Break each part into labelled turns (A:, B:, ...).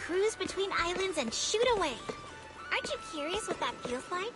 A: cruise between islands and shoot away. Aren't you curious what that feels like?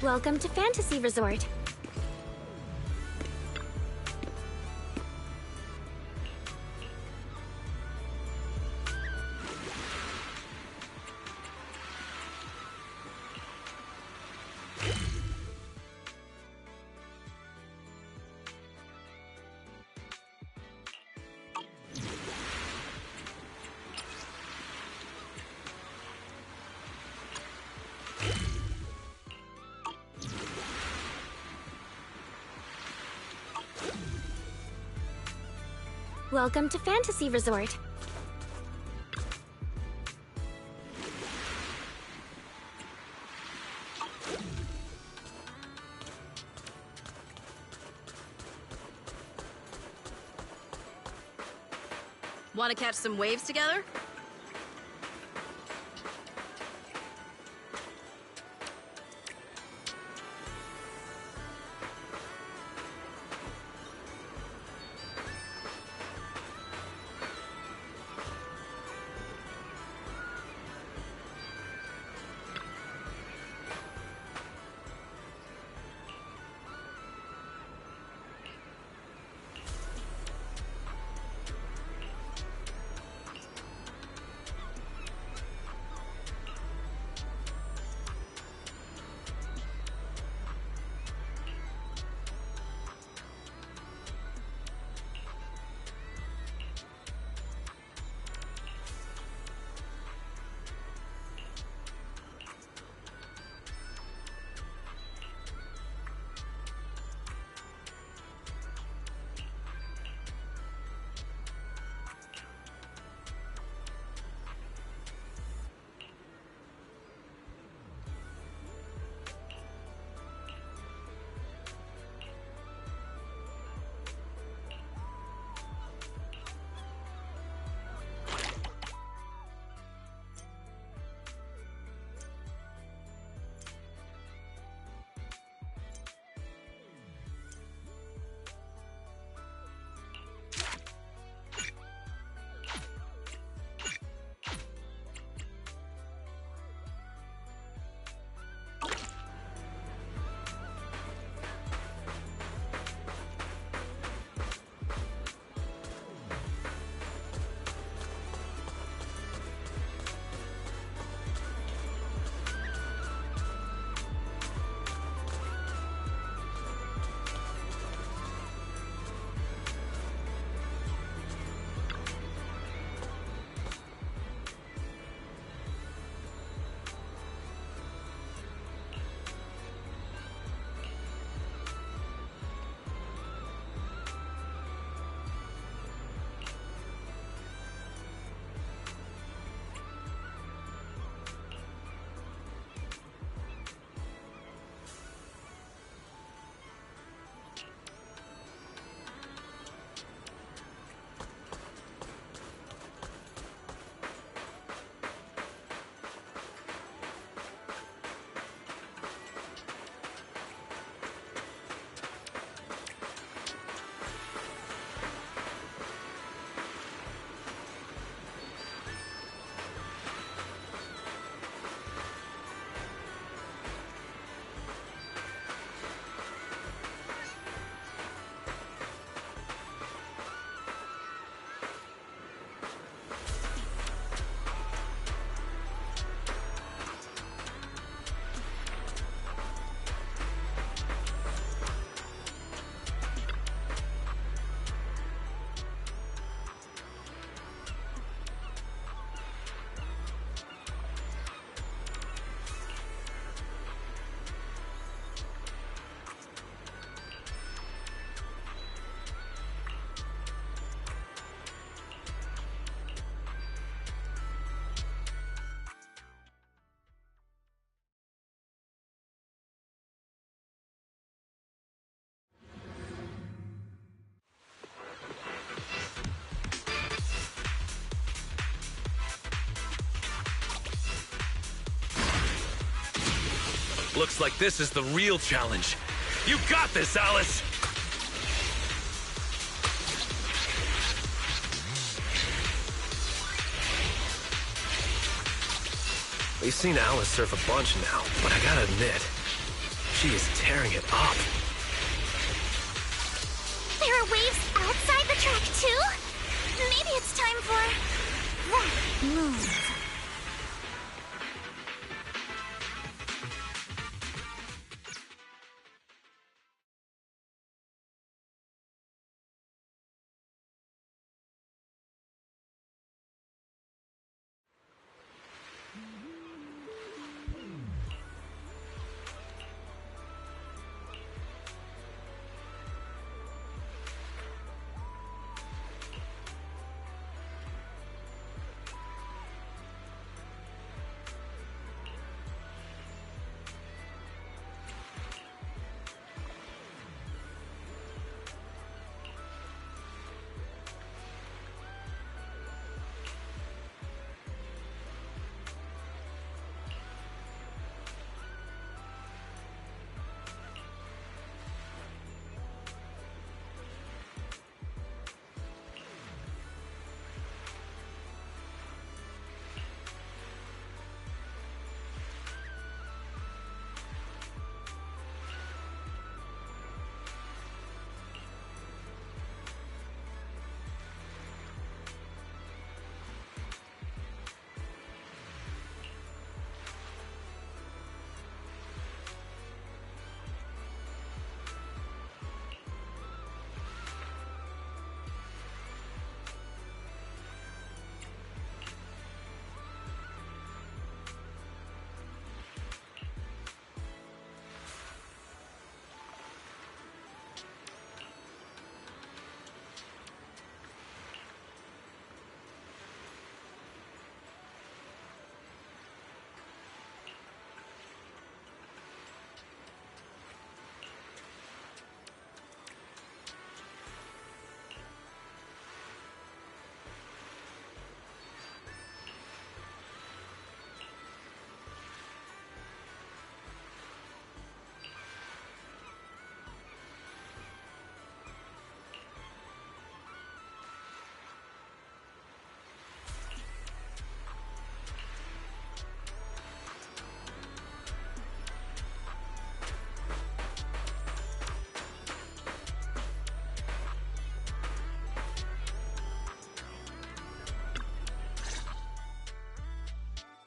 A: Welcome to Fantasy Resort. Welcome to Fantasy Resort.
B: Want to catch some waves together?
C: Looks like this is the real challenge. You got this, Alice! We've seen Alice surf a bunch now, but I gotta admit, she is tearing it up.
A: There are waves outside the track, too? Maybe it's time for that move.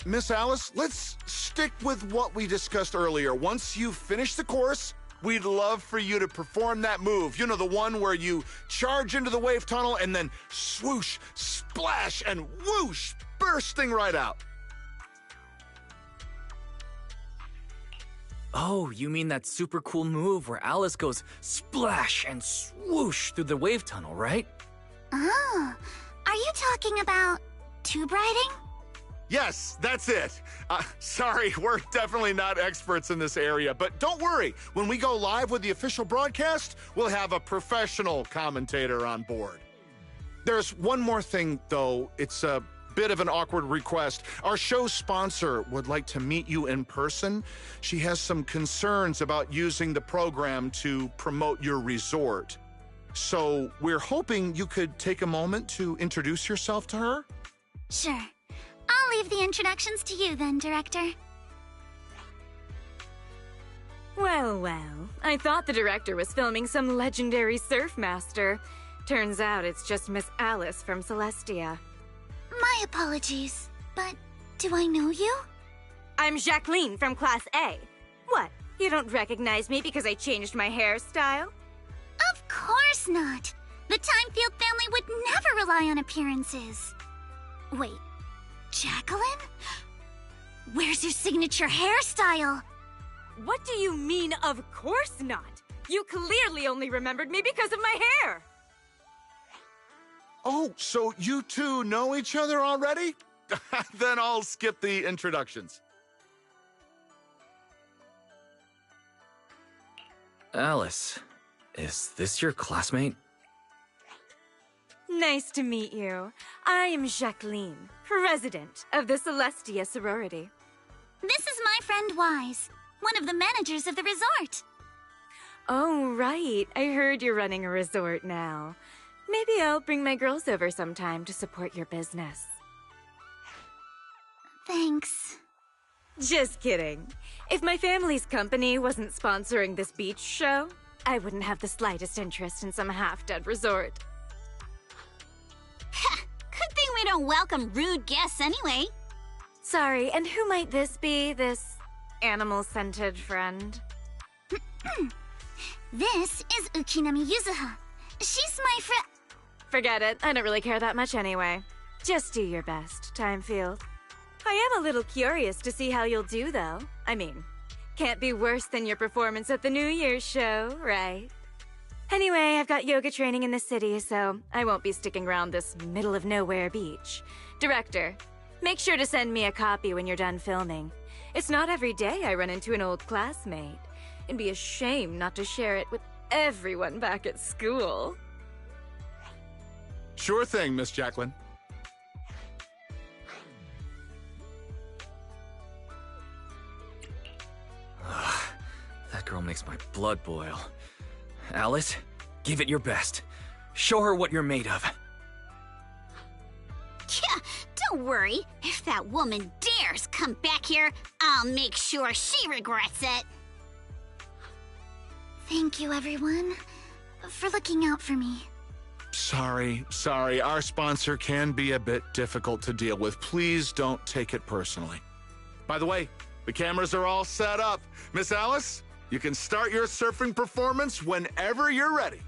D: Miss Alice, let's stick with what we discussed earlier. Once you finish the course, we'd love for you to perform that move. You know, the one where you charge into the wave tunnel and then swoosh, splash, and whoosh, bursting right out.
E: Oh, you mean that super cool move where Alice goes splash and swoosh through the wave tunnel, right?
A: Oh, are you talking about tube riding?
D: Yes, that's it. Sorry, we're definitely not experts in this area, but don't worry. When we go live with the official broadcast, we'll have a professional commentator on board. There's one more thing, though. It's a bit of an awkward request. Our show sponsor would like to meet you in person. She has some concerns about using the program to promote your resort. So we're hoping you could take a moment to introduce yourself to her.
A: Sure. I'll leave the introductions to you then, Director.
F: Well, well. I thought the director was filming some legendary surf master. Turns out it's just Miss Alice from Celestia.
A: My apologies, but do I know you?
F: I'm Jacqueline from Class A. What? You don't recognize me because I changed my hairstyle?
A: Of course not. The Timefield family would never rely on appearances. Wait, Jacqueline? Where's your signature hairstyle?
F: What do you mean, of course not? You clearly only remembered me because of my hair!
D: Oh, so you two know each other already? Then I'll skip the introductions.
E: Alice, is this your classmate?
F: Nice to meet you. I am Jacqueline, president of the Celestia sorority.
A: This is my friend Wise. one of the managers of the resort.
F: Oh, right. I heard you're running a resort now. Maybe I'll bring my girls over sometime to support your business.
A: Thanks.
F: Just kidding. If my family's company wasn't sponsoring this beach show, I wouldn't have the slightest interest in some half-dead resort.
A: Good thing we don't welcome rude guests anyway.
F: Sorry, and who might this be, this animal-scented friend?
A: This is Ukinami Yuzuha. She's my friend.
F: Forget it. I don't really care that much anyway. Just do your best, Timefield. I am a little curious to see how you'll do, though. I mean, can't be worse than your performance at the New Year's show, right? Anyway, I've got yoga training in the city, so I won't be sticking around this middle-of-nowhere beach. Director, make sure to send me a copy when you're done filming. It's not every day I run into an old classmate. It'd be a shame not to share it with everyone back at school.
D: Sure thing, Miss Jacqueline.
E: That girl makes my blood boil. Alice, give it your best. Show her what you're made of.
A: Yeah, don't worry. If that woman dares come back here, I'll make sure she regrets it. Thank you, everyone, for looking out for me.
D: Sorry. Our sponsor can be a bit difficult to deal with. Please don't take it personally. By the way, the cameras are all set up. Miss Alice, you can start your surfing performance whenever you're ready.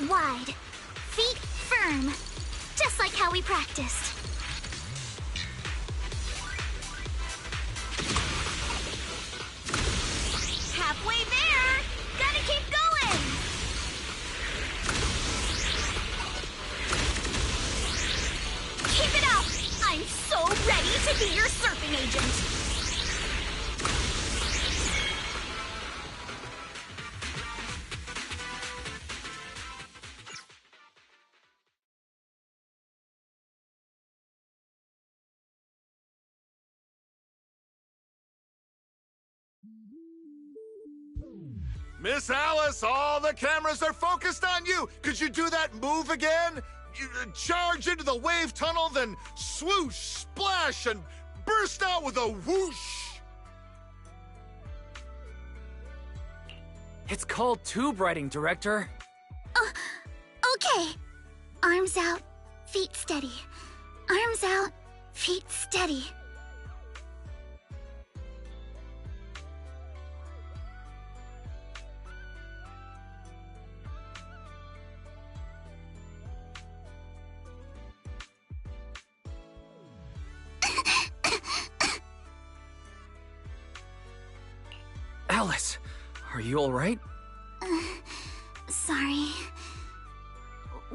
A: Wide, feet firm, just like how we practiced. Halfway there! Gotta keep going! Keep it up! I'm so ready to be your surfing agent!
D: Miss Alice, all the cameras are focused on you. Could you do that move again? Charge into the wave tunnel, then swoosh, splash, and burst out with a whoosh.
E: It's called tube riding, Director.
A: Okay. Arms out, feet steady. Arms out, feet steady.
E: Alice, are you all right?
A: Sorry.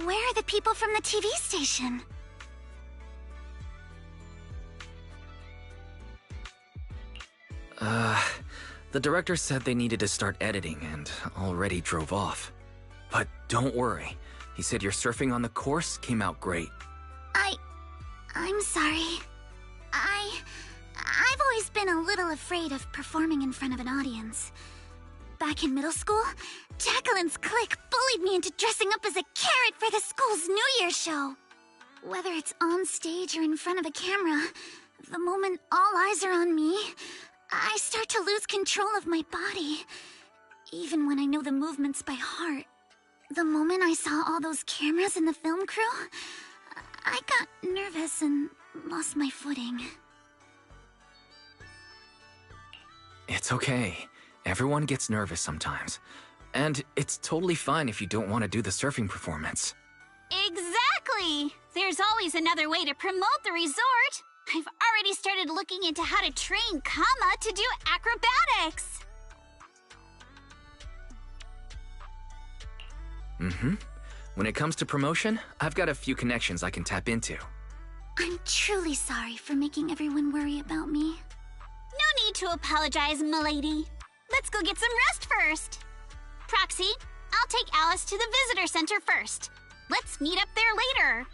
A: Where are the people from the TV station?
E: The director said they needed to start editing and already drove off. But don't worry. He said your surfing on the course came out great.
A: I'm sorry. I've always been a little afraid of performing in front of an audience. back in middle school, Jacqueline's clique bullied me into dressing up as a carrot for the school's New Year's show. Whether it's on stage or in front of a camera, the moment all eyes are on me, I start to lose control of my body, even when I know the movements by heart. The moment I saw all those cameras in the film crew, I got nervous and lost my footing.
E: It's okay. Everyone gets nervous sometimes. And it's totally fine if you don't want to do the surfing performance.
A: Exactly! There's always another way to promote the resort. I've already started looking into how to train Kama to do acrobatics.
E: When it comes to promotion, I've got a few connections I can tap into.
A: I'm truly sorry for making everyone worry about me. No need to apologize, milady. Let's go get some rest first. Proxy, I'll take Alice to the visitor center first. Let's meet up there later.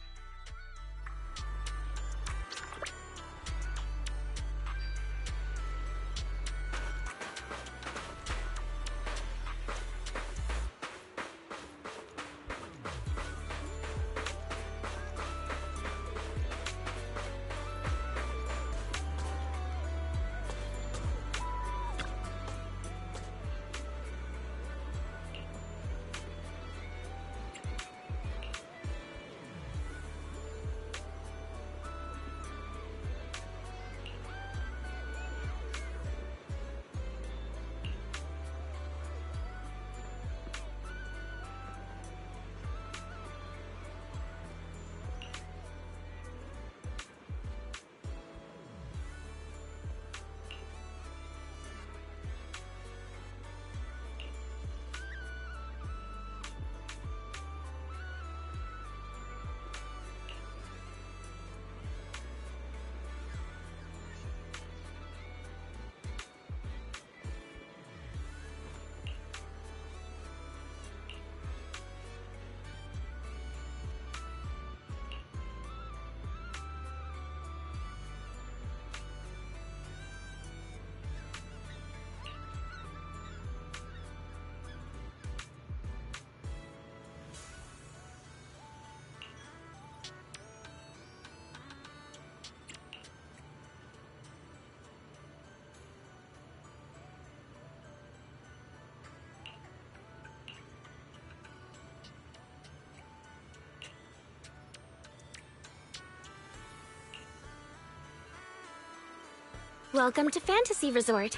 G: Welcome to Fantasy Resort.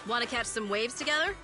B: Want to catch some waves together?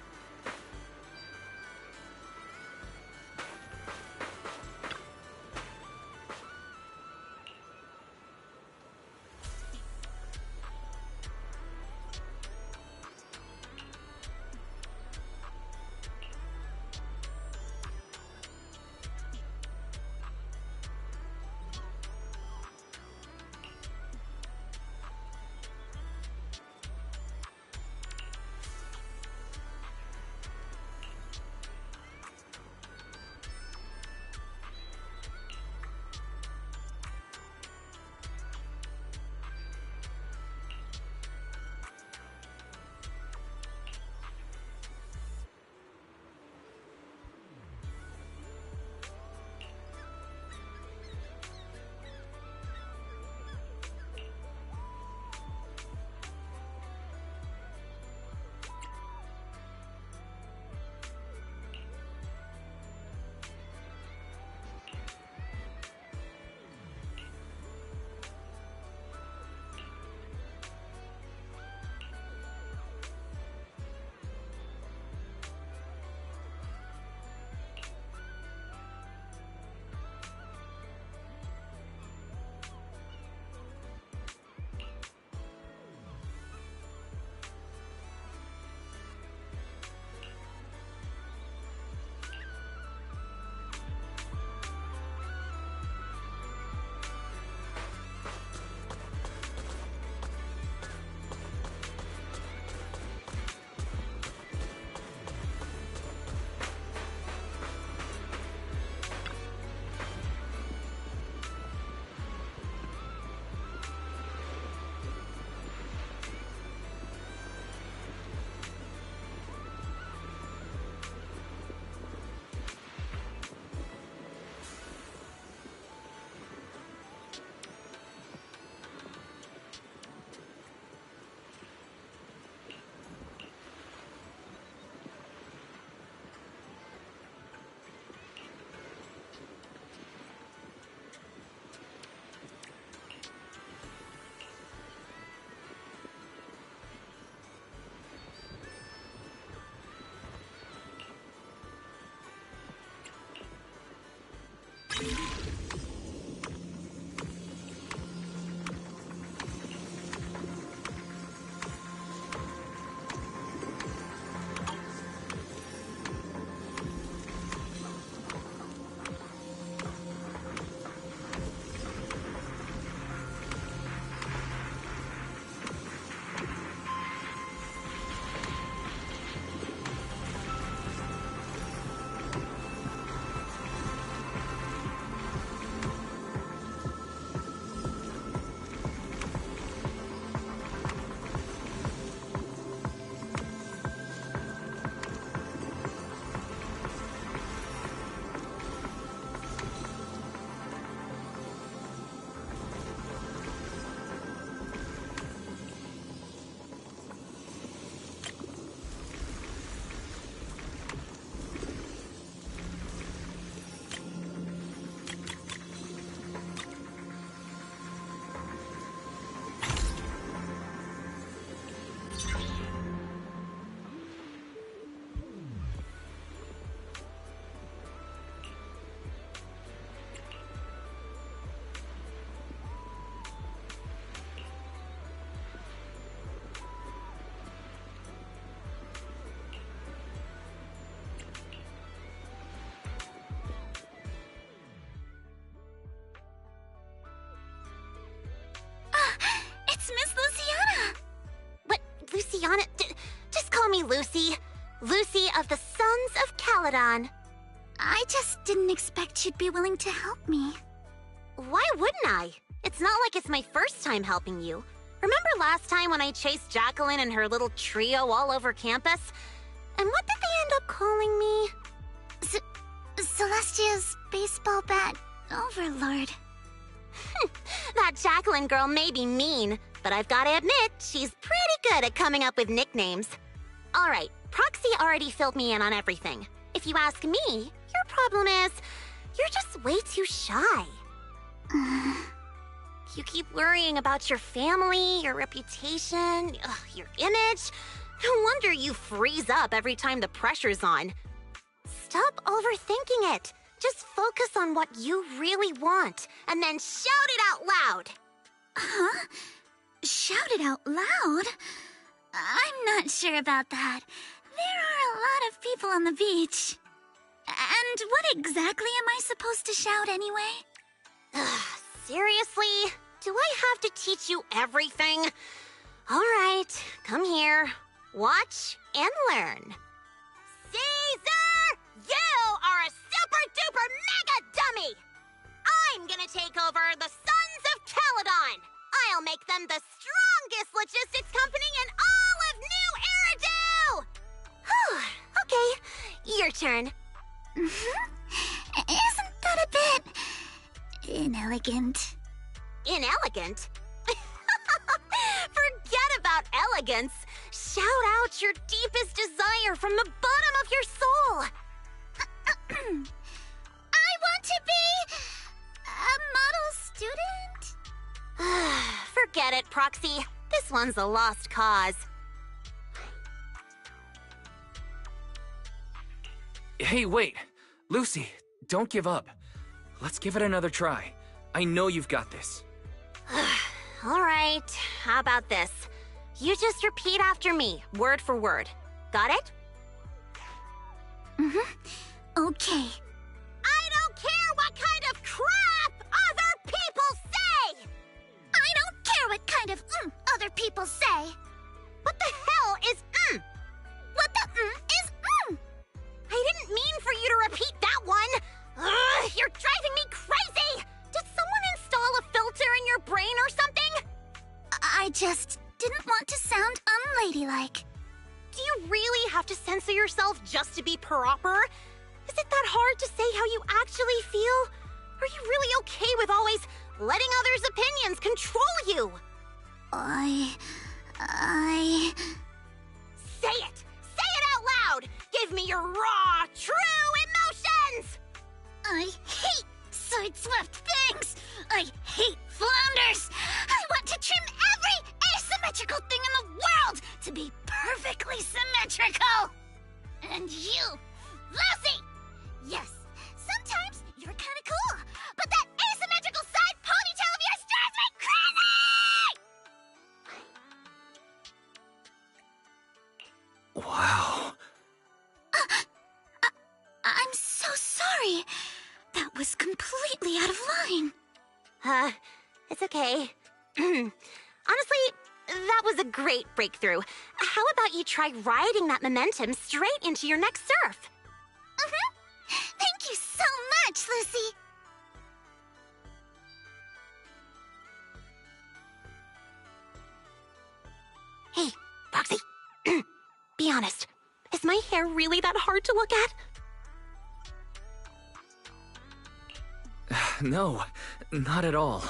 A: It's Miss Luciana.
G: But Luciana, just call me Lucy. Lucy of the Sons of Caledon.
A: I just didn't expect you'd be willing to help me.
G: Why wouldn't I? It's not like it's my first time helping you. Remember last time when I chased Jacqueline and her little trio all over campus? And what did they end up calling me?
A: Celestia's baseball bat overlord.
G: That Jacqueline girl may be mean, but I've got to admit, she's pretty good at coming up with nicknames. All right, Proxy already filled me in on everything. If you ask me, your problem is, you're just way too shy. You keep worrying about your family, your reputation, your image. No wonder you freeze up every time the pressure's on. Stop overthinking it. Just focus on what you really want, and then shout it out loud.
A: Huh? Shout it out loud? I'm not sure about that. There are a lot of people on the beach. And what exactly am I supposed to shout anyway?
G: Seriously? Do I have to teach you everything? All right, come here. Watch and learn. Caesar! You are a super-duper mega dummy! I'm gonna take over the Sons of Caledon! I'll make them the strongest logistics company in all of New Eridu! Okay, your turn.
A: Isn't that a bit inelegant?
G: Inelegant? Forget about elegance. Shout out your deepest desire from the bottom of your soul.
A: I want to be a model student.
G: Forget it, Proxy. This one's a lost cause.
E: Hey, wait. Lucy, don't give up. Let's give it another try. I know you've got this.
G: All right, how about this? You just repeat after me, word for word. Got it?
A: Okay.
G: I don't care what kind of crap other people say!
A: I don't care what kind of other people say.
G: What the hell is
A: What the is
G: I didn't mean for you to repeat that one! Ugh, you're driving me crazy! Did someone install a filter in your brain or something?
A: I just didn't want to sound unladylike.
G: Do you really have to censor yourself just to be proper? Is it that hard to say how you actually feel? Are you really okay with always letting others' opinions control you?
A: I...
G: Say it! Say it out loud! Give me your raw, true emotions!
A: I hate sideswept things! I hate flounders! I want to trim every asymmetrical thing in the world to be perfectly symmetrical! And you, Lucy! Yes, sometimes you're kinda cool, but that asymmetrical side ponytail of yours drives me crazy!
E: Wow.
A: I'm so sorry. That was completely out of line.
G: It's okay. Honestly, that was a great breakthrough. How about you try riding that momentum straight into your next surf?
A: Thank you so much, Lucy.
G: Hey, Roxy. Be honest. Is my hair really that hard to look at?
E: No, not at all.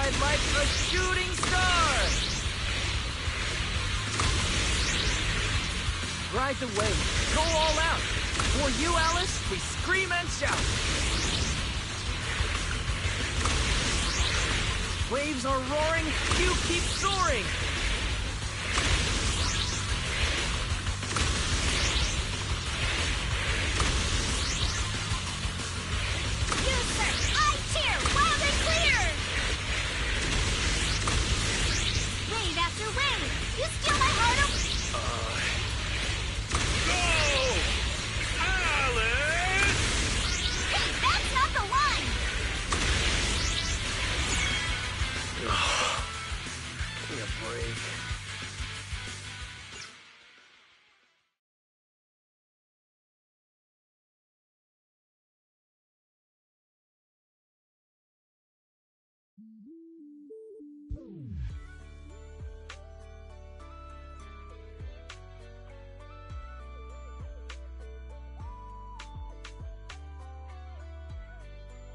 E: Ride like a shooting star! Ride the wave. Go all out. For you, Alice, we scream and shout. Waves are roaring, you keep soaring.
A: You, sir! I cheer! Loud and clear! Wave after wave! You steal my heart away!
C: Go! Alice!
A: Hey, that's not the line!
C: Give me a break.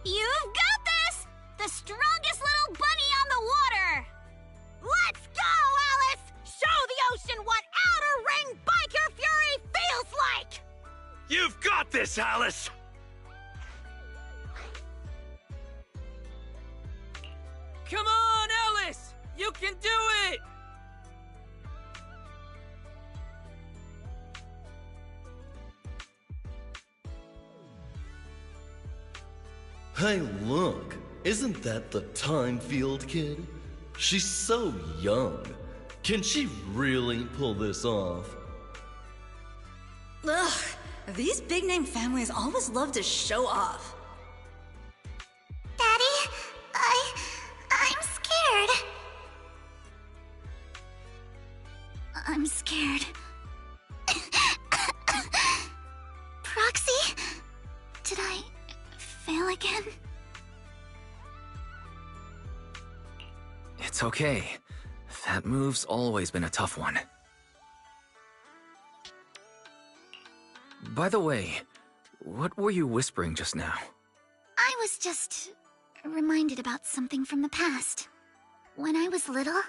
A: You've got this! The strongest little bunny on the water! Let's go, Alice! Show the ocean what outer ring biker fury feels like!
C: You've got this, Alice!
E: Come on, Alice! You can do it!
H: Hey, look! Isn't that the Time Field kid? She's so young. Can she really pull this off?
I: Ugh, these big-name families always love to show off.
A: Daddy, I'm scared. I'm scared. Proxy? Did I fail again?
E: It's okay. That move's always been a tough one. By the way, what were you whispering just now?
A: I was just reminded about something from the past. When I was little,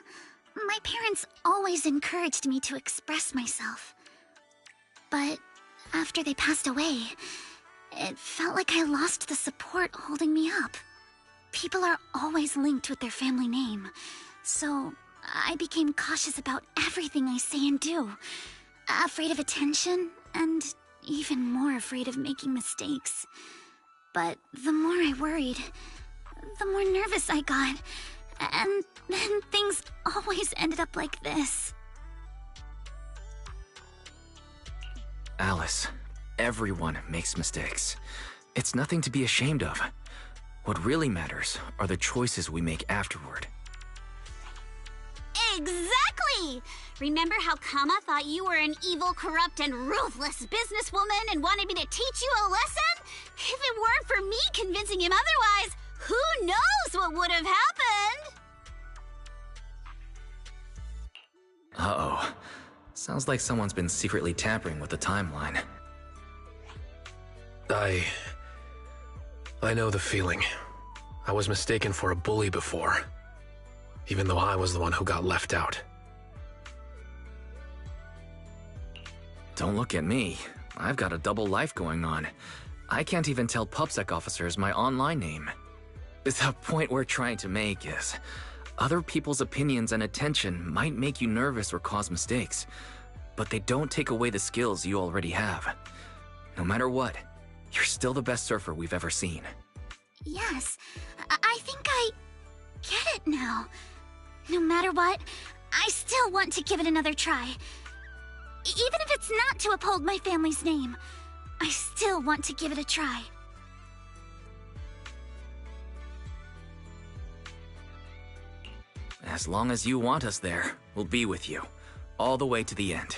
A: my parents always encouraged me to express myself. But after they passed away, it felt like I lost the support holding me up. People are always linked with their family name, so I became cautious about everything I say and do. Afraid of attention, and even more afraid of making mistakes. But the more I worried, the more nervous I got. And then things always ended up like this.
E: Alice, everyone makes mistakes. It's nothing to be ashamed of. What really matters are the choices we make afterward.
A: Exactly! Remember how Kama thought you were an evil, corrupt, and ruthless businesswoman and wanted me to teach you a lesson? If it weren't for me convincing him otherwise, who knows what would have happened?
E: Uh-oh. Sounds like someone's been secretly tampering with the timeline.
C: I know the feeling. I was mistaken for a bully before, even though I was the one who got left out.
E: Don't look at me. I've got a double life going on. I can't even tell PubSec officers my online name. The point we're trying to make is, other people's opinions and attention might make you nervous or cause mistakes, but they don't take away the skills you already have. No matter what, you're still the best surfer we've ever seen.
A: Yes, I think I get it now. No matter what, I still want to give it another try. Even if it's not to uphold my family's name, I still want to give it a try.
E: As long as you want us there, we'll be with you, all the way to the end.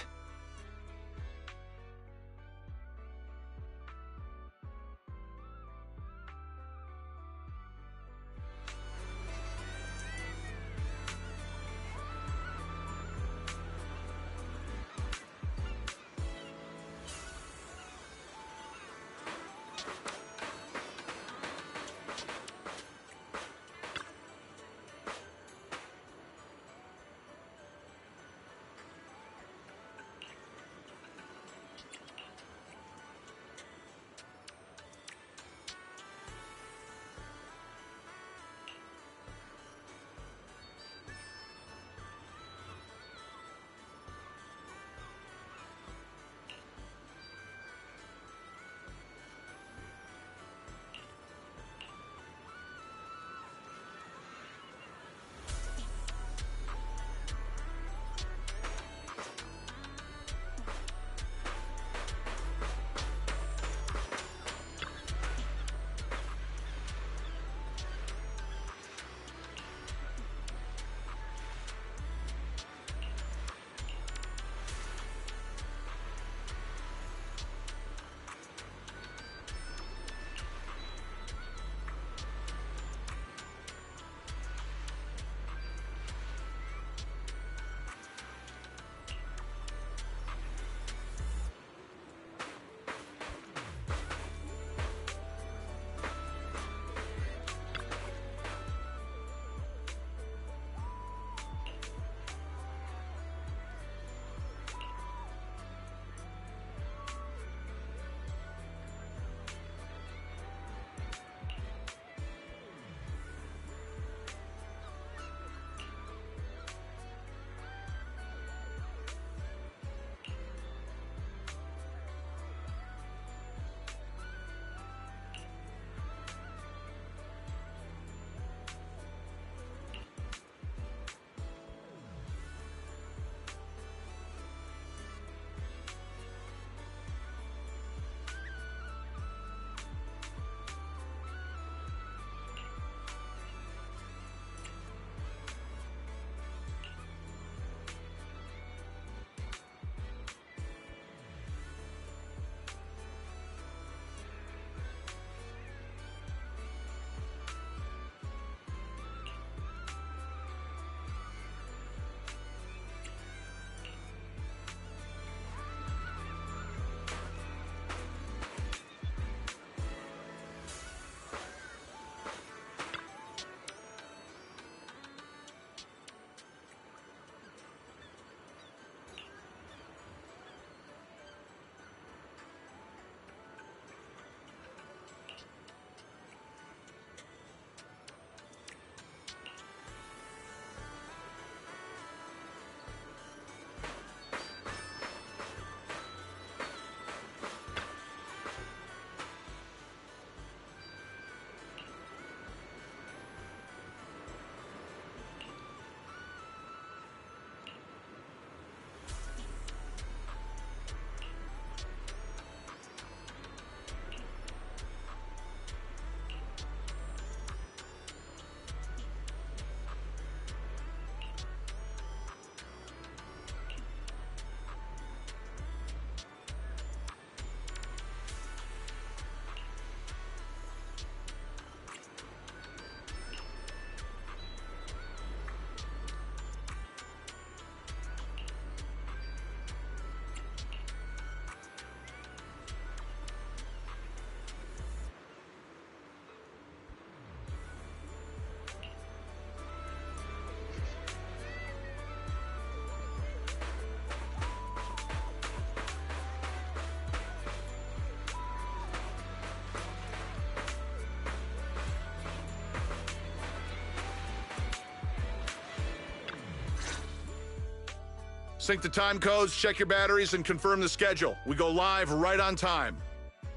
D: Sync the time codes, check your batteries, and confirm the schedule. We go live right on time.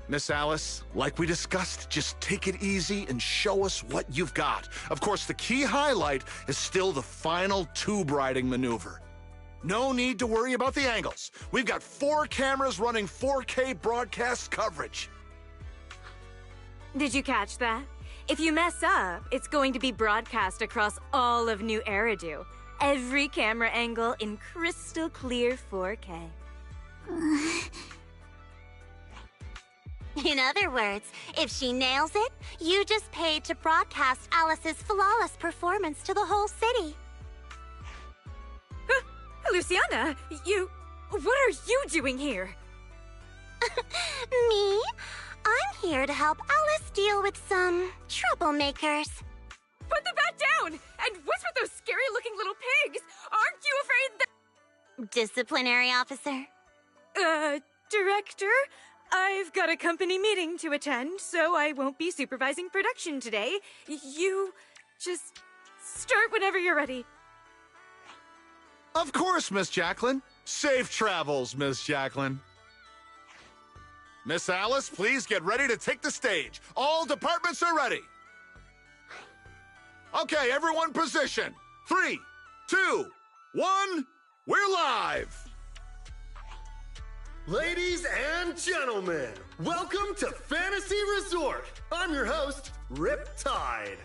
D: Miss Alice, like we discussed, just take it easy and show us what you've got. Of course, the key highlight is still the final tube riding maneuver. No need to worry about the angles. We've got 4 cameras running 4K broadcast coverage.
F: Did you catch that? If you mess up, it's going to be broadcast across all of New Eridu. Every camera angle in crystal clear 4K.
G: In other words, if she nails it, you just paid to broadcast Alice's flawless performance to the whole city.
F: Luciana, what are you doing here?
G: Me? I'm here to help Alice deal with some troublemakers.
F: Put the bat down! And what's with those scary-looking little pigs? Aren't you afraid that...
G: Disciplinary officer?
F: Director? I've got a company meeting to attend, so I won't be supervising production today. You just start whenever you're ready.
D: Of course, Miss Jacqueline. Safe travels, Miss Jacqueline. Miss Alice, please get ready to take the stage. All departments are ready. Okay, everyone position. 3, 2, 1, we're live.
J: Ladies and gentlemen, welcome to Fantasy Resort. I'm your host, Riptide.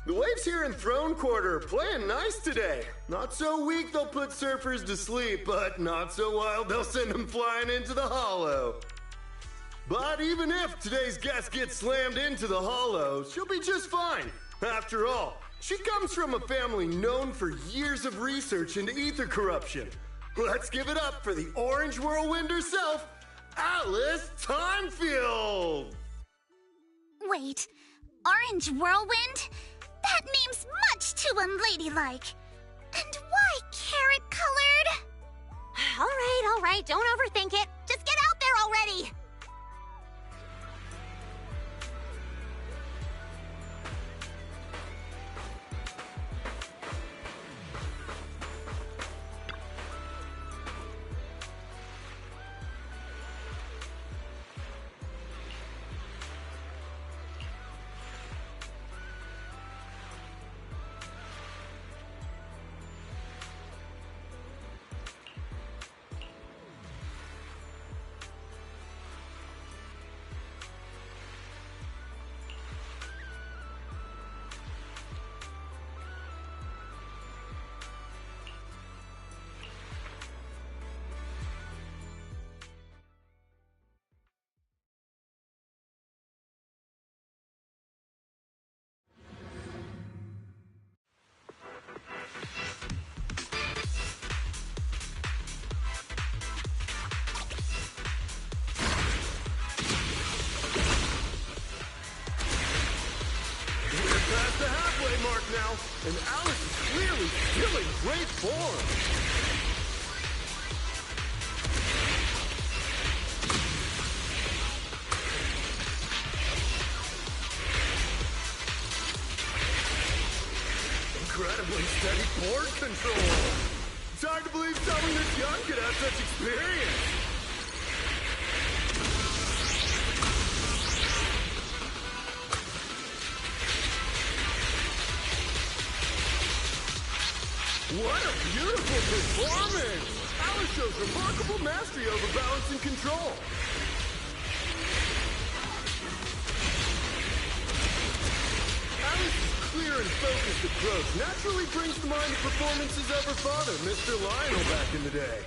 J: The waves here in Throne Quarter are playing nice today. Not so weak they'll put surfers to sleep, but not so wild they'll send them flying into the hollow. But even if today's guest gets slammed into the hollow, she'll be just fine. After all, she comes from a family known for years of research into ether corruption. Let's give it up for the Orange Whirlwind herself, Alice Timefield!
A: Wait, Orange Whirlwind? That name's much too unladylike. And why carrot-colored?
G: All right, don't overthink it. Just get out there already!
J: Past the halfway mark now, and Alice is clearly still in great form. Incredibly steady board control. It's hard to believe someone this young could have such experience. What a beautiful performance! Alice shows remarkable mastery over balance and control. Alice's clear and focused approach naturally brings to mind the performances of her father, Mr. Lionel, back in the day.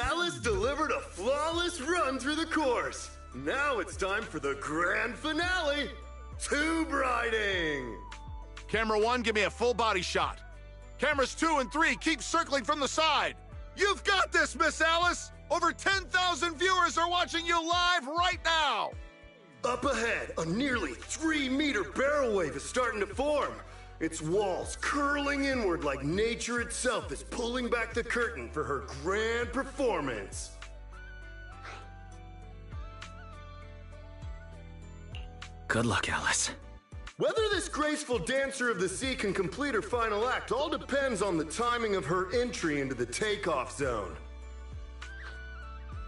J: Alice delivered a flawless run through the course. Now it's time for the grand finale, tube riding.
D: Camera 1, give me a full body shot. Cameras 2 and 3, keep circling from the side. You've got this, Miss Alice. Over 10,000 viewers are watching you live right now.
J: Up ahead, a nearly 3-meter barrel wave is starting to form. Its walls curling inward like nature itself is pulling back the curtain for her grand performance.
E: Good luck, Alice.
J: Whether this graceful dancer of the sea can complete her final act all depends on the timing of her entry into the takeoff zone.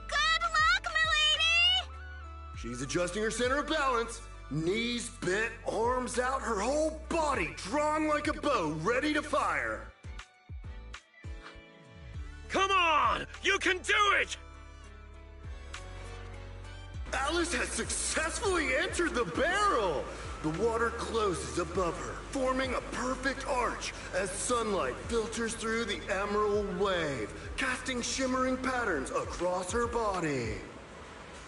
G: Good luck, milady!
J: She's adjusting her center of balance. Knees bent, arms out, her whole body drawn like a bow, ready to fire.
K: Come on! You can do it!
J: Alice has successfully entered the barrel! The water closes above her, forming a perfect arch as sunlight filters through the emerald wave, casting shimmering patterns across her body.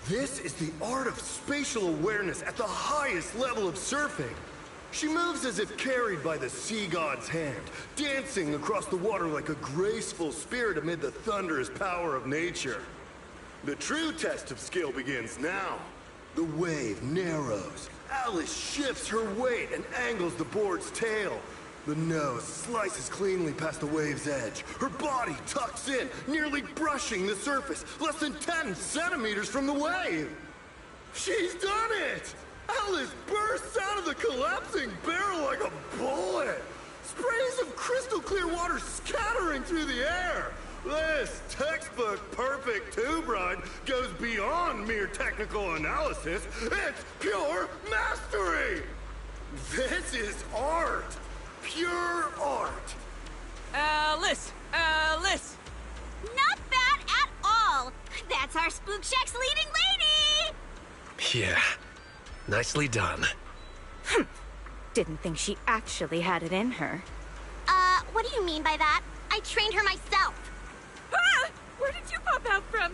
J: This is the art of spatial awareness at the highest level of surfing. She moves as if carried by the sea god's hand, dancing across the water like a graceful spirit amid the thunderous power of nature. The true test of skill begins now. The wave narrows. Alice shifts her weight and angles the board's tail. The nose slices cleanly past the wave's edge. Her body tucks in, nearly brushing the surface, less than 10 centimeters from the wave. She's done it! Alice bursts out of the collapsing barrel like a bullet. Sprays of crystal clear water scattering through the air. This textbook perfect tube ride goes beyond mere technical analysis. It's pure mastery! This is art! Pure art!
F: Alice! Alice!
G: Not bad at all! That's our Spook Shack's leading lady!
C: Yeah. Nicely done.
F: Didn't think she actually had it in her.
G: What do you mean by that? I trained her myself.
F: Ah! Where did you pop out from?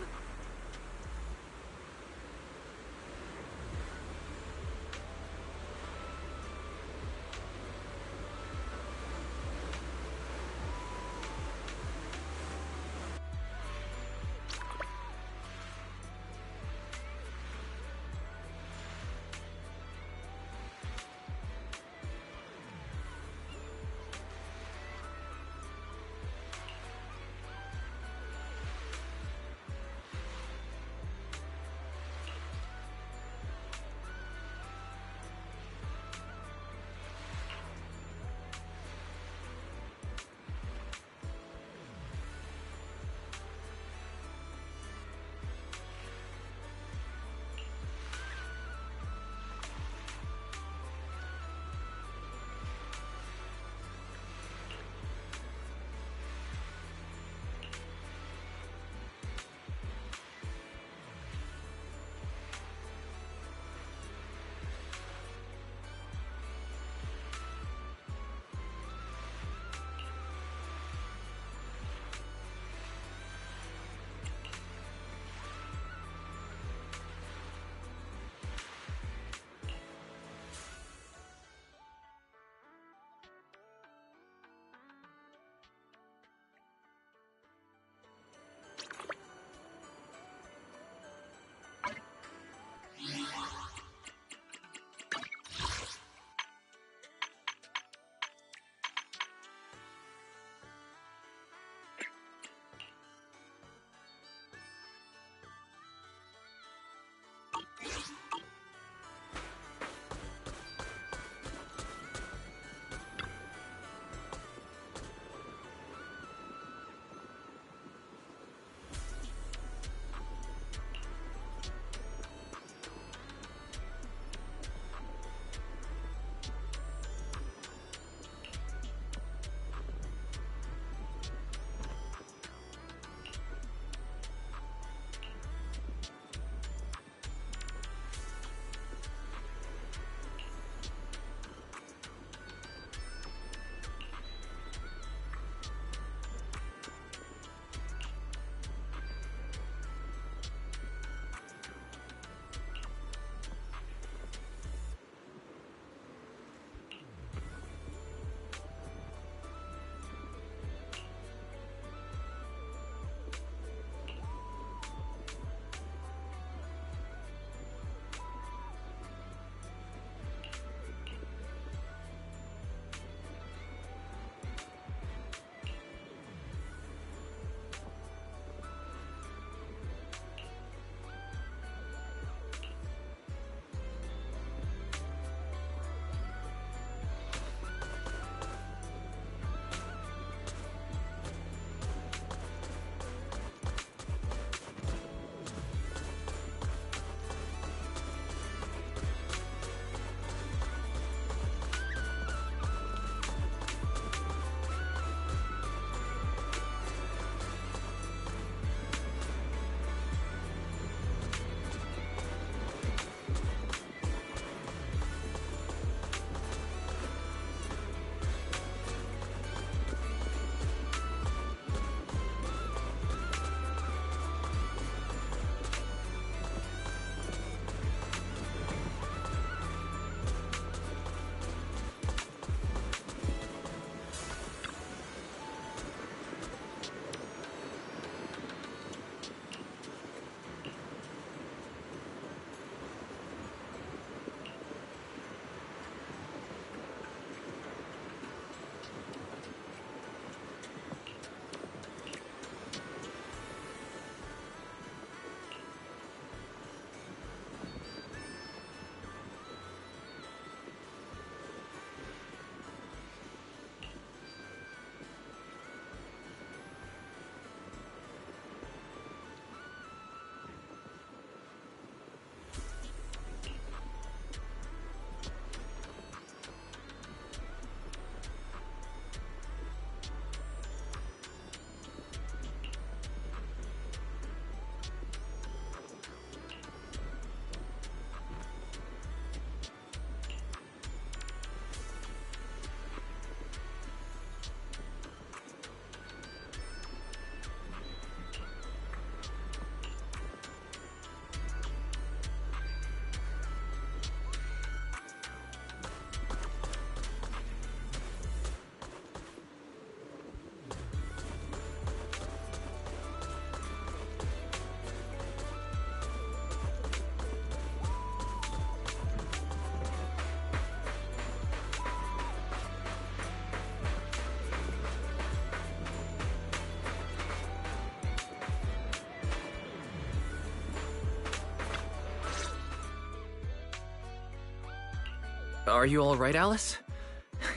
E: Are you alright, Alice?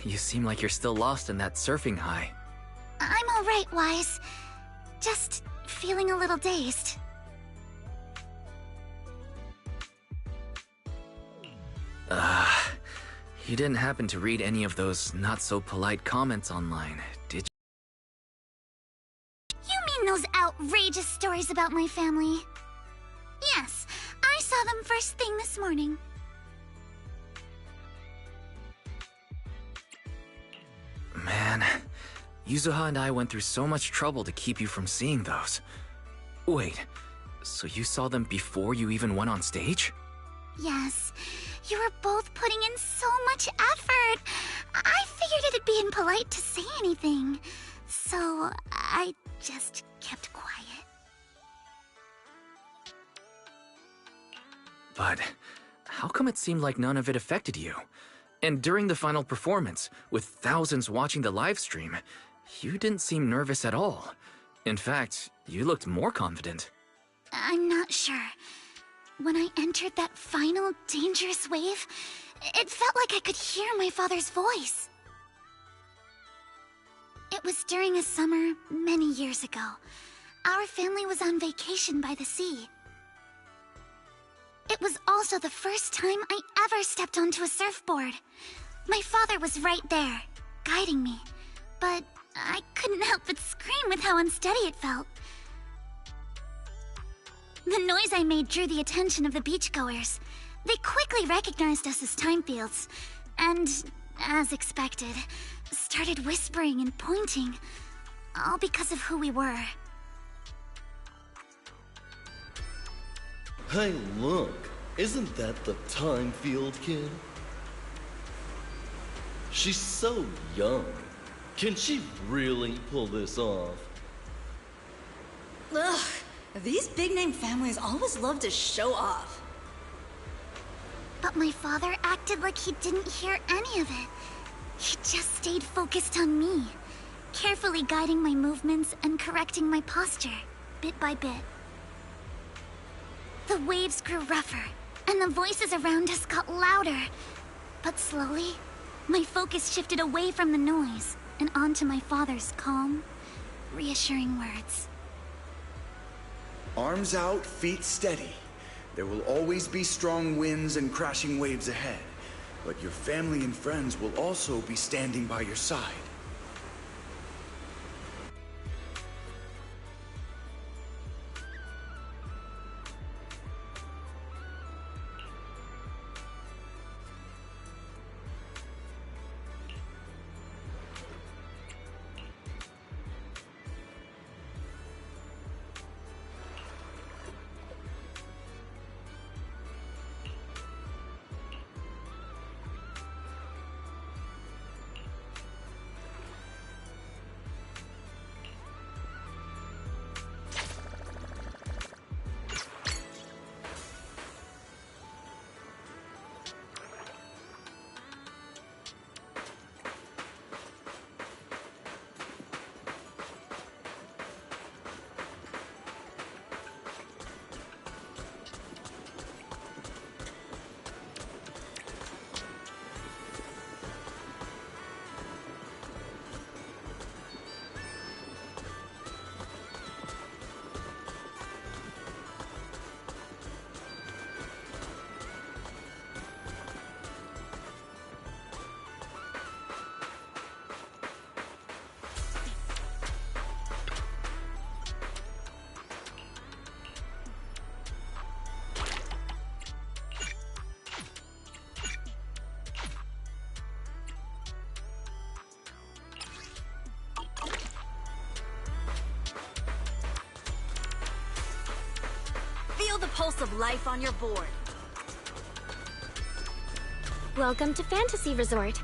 E: You seem like you're still lost in that surfing high.
A: I'm alright, Wise. Just feeling a little dazed.
E: You didn't happen to read any of those not-so-polite comments online, did you?
A: You mean those outrageous stories about my family? Yes, I saw them first thing this morning.
E: Man, Yuzuha and I went through so much trouble to keep you from seeing those. Wait, so you saw them before you even went on stage?
A: Yes, you were both putting in so much effort. I figured it'd be impolite to say anything, so I just kept quiet.
E: But how come it seemed like none of it affected you? And during the final performance, with thousands watching the live stream, you didn't seem nervous at all. In fact, you looked more confident.
A: I'm not sure. When I entered that final dangerous wave, it felt like I could hear my father's voice. It was during a summer many years ago. Our family was on vacation by the sea. It was also the first time I ever stepped onto a surfboard. My father was right there, guiding me, but I couldn't help but scream with how unsteady it felt. The noise I made drew the attention of the beachgoers. They quickly recognized us as Timefields, and, as expected, started whispering and pointing, all because of who we were.
H: Hey, look, isn't that the Timefield kid? She's so young. Can she really pull this off?
I: Ugh, these big-name families always love to show off.
A: But my father acted like he didn't hear any of it. He just stayed focused on me, carefully guiding my movements and correcting my posture, bit by bit. The waves grew rougher, and the voices around us got louder. But slowly, my focus shifted away from the noise and onto my father's calm, reassuring words.
L: Arms out, feet steady. There will always be strong winds and crashing waves ahead, but your family and friends will also be standing by your side.
F: Feel the pulse of life on your board.
M: Welcome to Fantasy Resort.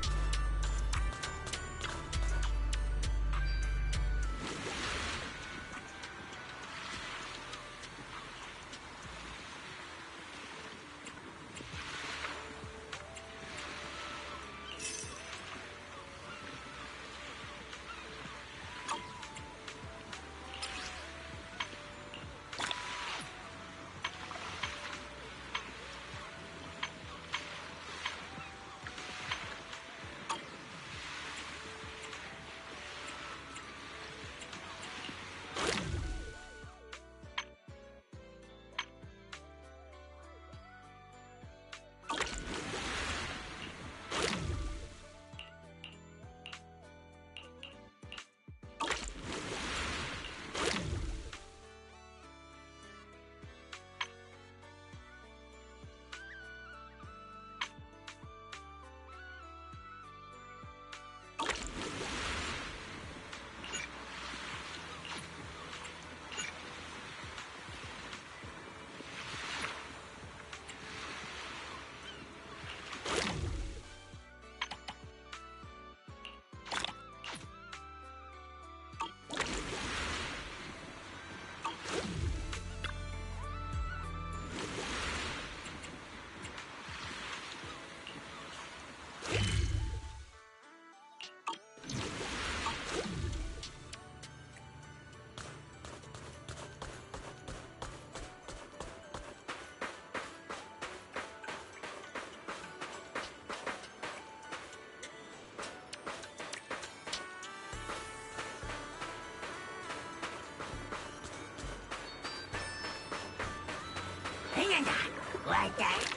G: like that.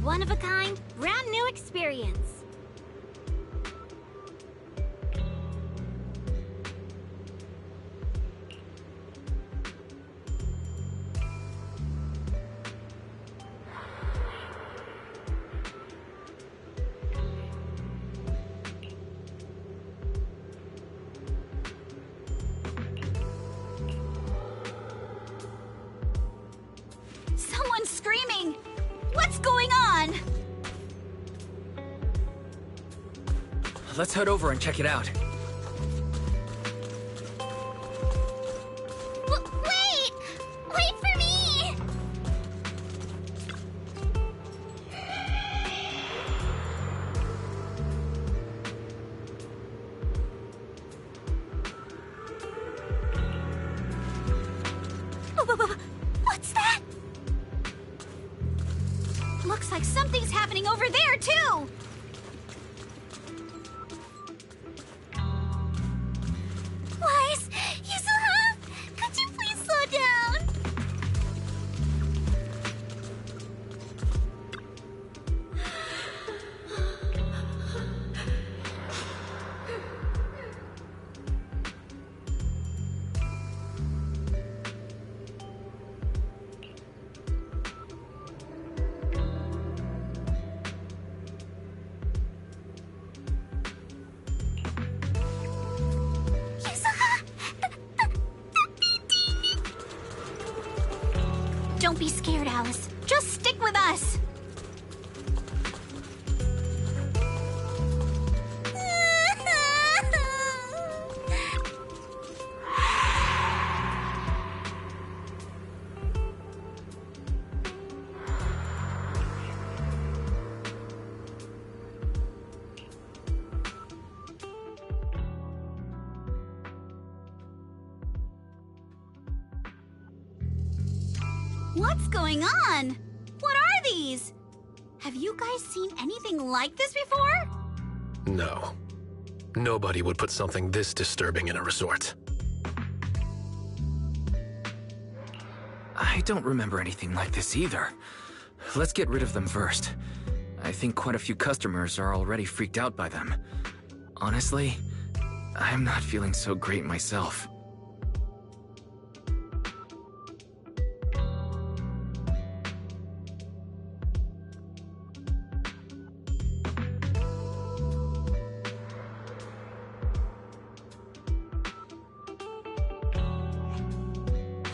G: One-of-a-kind, brand new experience.
A: Someone's screaming! What's going on?
E: Let's head over and check it out.
A: Wait! Wait for me! What's that? Looks like something's happening over there, too! Wise, Yuzuha, could you please slow down? Don't be scared, Alice. Just stick with us. What's going on? What are these? Have you guys seen anything like this before?
C: No. Nobody would put something this disturbing in a resort.
E: I don't remember anything like this either. Let's get rid of them first. I think quite a few customers are already freaked out by them. Honestly, I'm not feeling so great myself.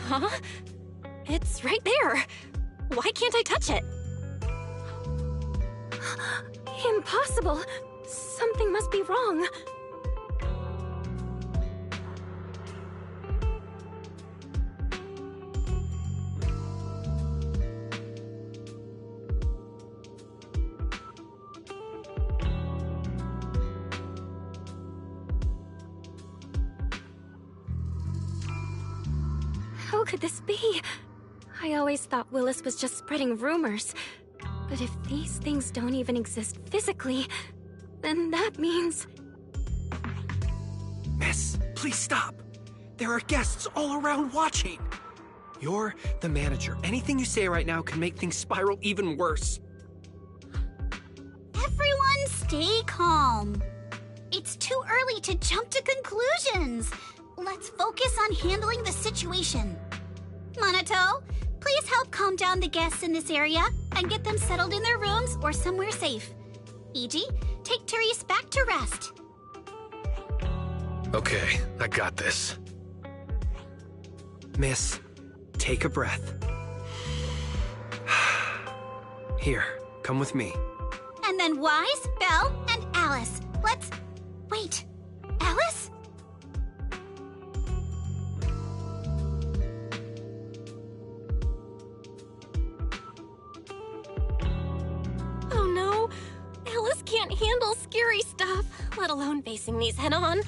M: Huh? It's right there. Why can't I touch it? Impossible. Something must be wrong. How could this be? I always thought Willis was just spreading rumors. But if these things don't even exist physically, then that means...
N: Miss, please stop. There are guests all around watching. You're the manager. Anything you say right now can make things spiral even worse.
A: Everyone stay calm. It's too early to jump to conclusions. Let's focus on handling the situation. Monato, please help calm down the guests in this area and get them settled in their rooms or somewhere safe. Iji, take Therese back to rest.
C: Okay, I got this.
N: Miss, take a breath. Here, come with me.
A: And then Wise, Belle, and Alice. Let's... Wait, Alice?
M: Oh no, Alice can't handle scary stuff, let alone facing these head-on.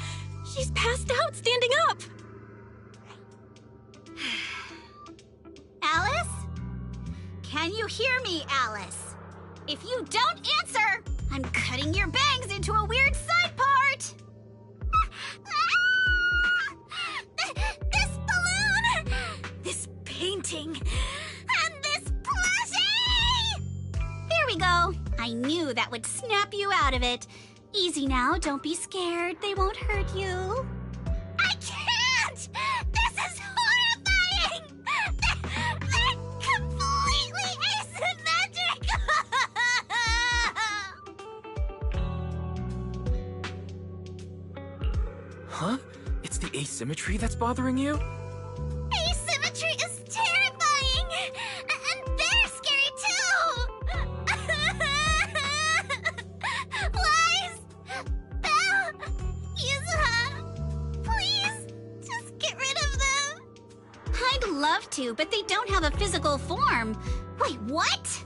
M: She's passed out standing up.
A: Alice? Can you hear me, Alice? If you don't answer, I'm cutting your bangs into a weird side part! This balloon! This painting! And this plushie! There we go. I knew that would snap you out of it. Easy now, don't be scared. They won't hurt you. I can't! This is horrifying! They're completely asymmetric!
E: Huh? It's the asymmetry that's bothering you?
A: Asymmetry is terrifying! And they're scary too! Wise! Belle! Yuzuha! Please, just get rid of them! I'd love to, but they don't have a physical form. Wait, what?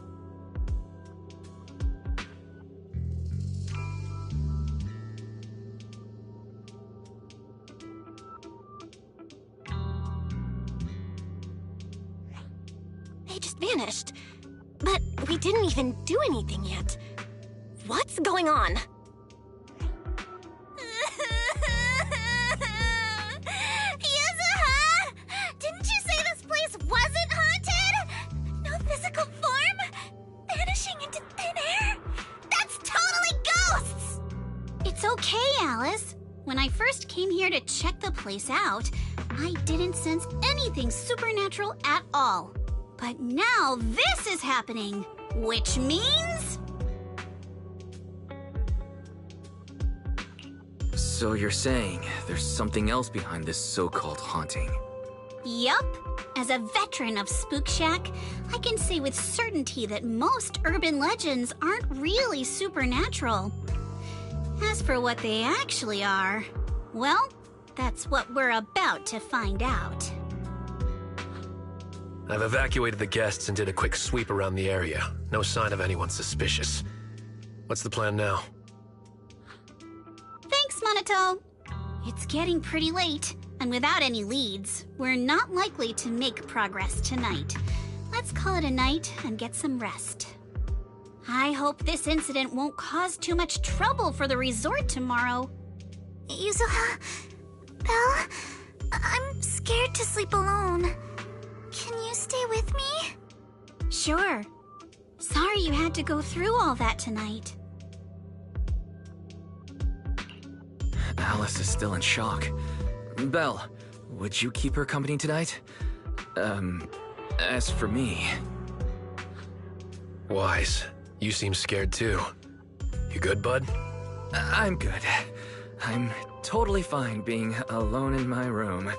M: They just vanished. But we didn't even do anything yet. What's going on?
A: Yuzuha! Didn't you say this place wasn't haunted? No physical form? Vanishing into thin air? That's totally ghosts! It's okay, Alice. When I first came here to check the place out, I didn't sense anything supernatural at all. But now this is happening, which means...
E: So you're saying there's something else behind this so-called haunting?
A: Yup. As a veteran of Spook Shack, I can say with certainty that most urban legends aren't really supernatural. As for what they actually are, well, that's what we're about to find out.
C: I've evacuated the guests and did a quick sweep around the area. No sign of anyone suspicious. What's the plan now?
A: Thanks, Monato. It's getting pretty late, and without any leads, we're not likely to make progress tonight. let's call it a night and get some rest. I hope this incident won't cause too much trouble for the resort tomorrow.
O: Yuzuha, Belle, I'm scared to sleep alone. Can you stay with me?
A: Sure. Sorry you had to go through all that tonight.
E: Alice is still in shock. Belle, would you keep her company tonight? As for me...
C: Wise, you seem scared too. You good, bud?
E: I'm good. I'm totally fine being alone in my room.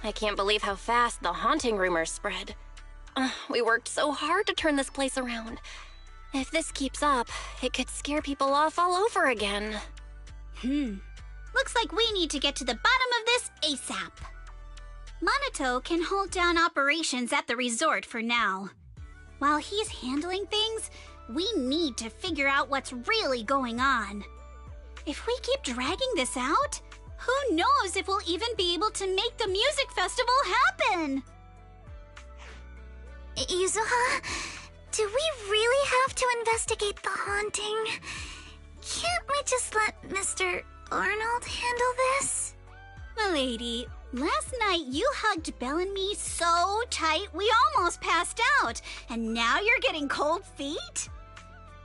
M: I can't believe how fast the haunting rumors spread. We worked so hard to turn this place around. If this keeps up, it could scare people off all over again.
A: Looks like we need to get to the bottom of this ASAP. Monato can hold down operations at the resort for now. While he's handling things, we need to figure out what's really going on. If we keep dragging this out, who knows if we'll even be able to make the music festival happen?
O: Yuzuha, do we really have to investigate the haunting? Can't we just let Mr. Arnold handle this?
A: Milady, last night you hugged Belle and me so tight we almost passed out, and now you're getting cold feet?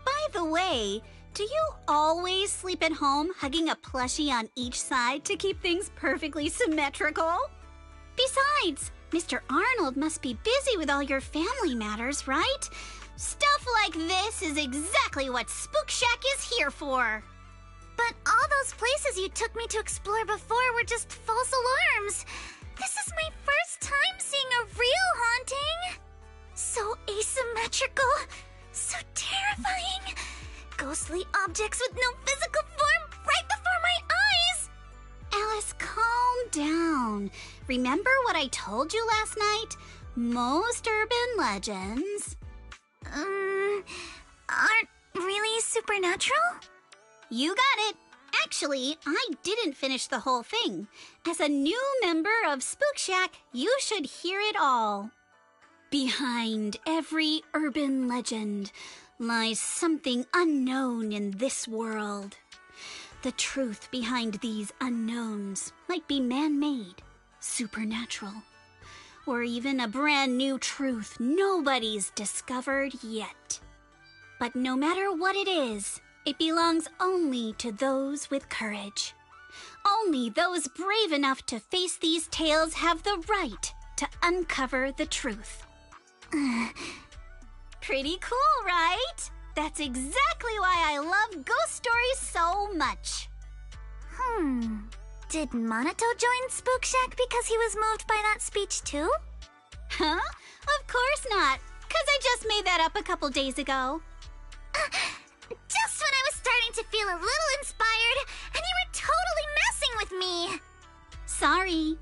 A: By the way, do you always sleep at home hugging a plushie on each side to keep things perfectly symmetrical? Besides, Mr. Arnold must be busy with all your family matters, right? Stuff like this is exactly what Spook Shack is here for.
O: But all those places you took me to explore before were just false alarms. This is my first time seeing a real haunting. So asymmetrical, so terrifying. Ghostly objects with no physical form right before my eyes!
A: Alice, calm down. Remember what I told you last night? Most urban legends...
O: aren't really supernatural?
A: You got it. Actually, I didn't finish the whole thing. As a new member of Spook Shack, you should hear it all.
O: Behind every urban legend lies something unknown in this world. The truth behind these unknowns might be man-made, supernatural, or even a brand new truth nobody's discovered yet. But no matter what it is, it belongs only to those with courage. Only those brave enough to face these tales have the right to uncover the truth. Pretty cool, right? That's exactly why I love ghost stories so much.
A: Did Monato join Spook Shack because he was moved by that speech too?
O: Huh? Of course not, 'cause I just made that up a couple days ago.
A: Just when I was starting to feel a little inspired, and you were totally messing with me.
O: Sorry,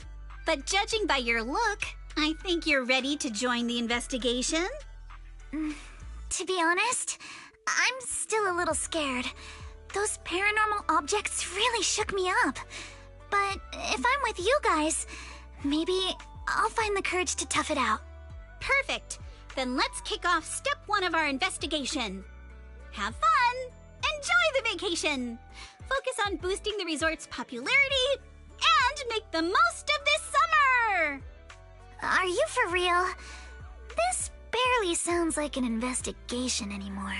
O: but judging by your look, I think you're ready to join the investigation.
A: To be honest, I'm still a little scared. Those paranormal objects really shook me up. But if I'm with you guys, maybe I'll find the courage to tough it out.
O: Perfect. Then let's kick off step 1 of our investigation. Have fun! Enjoy the vacation! Focus on boosting the resort's popularity and make the most of this summer!
A: Are you for real? This barely sounds like an investigation anymore.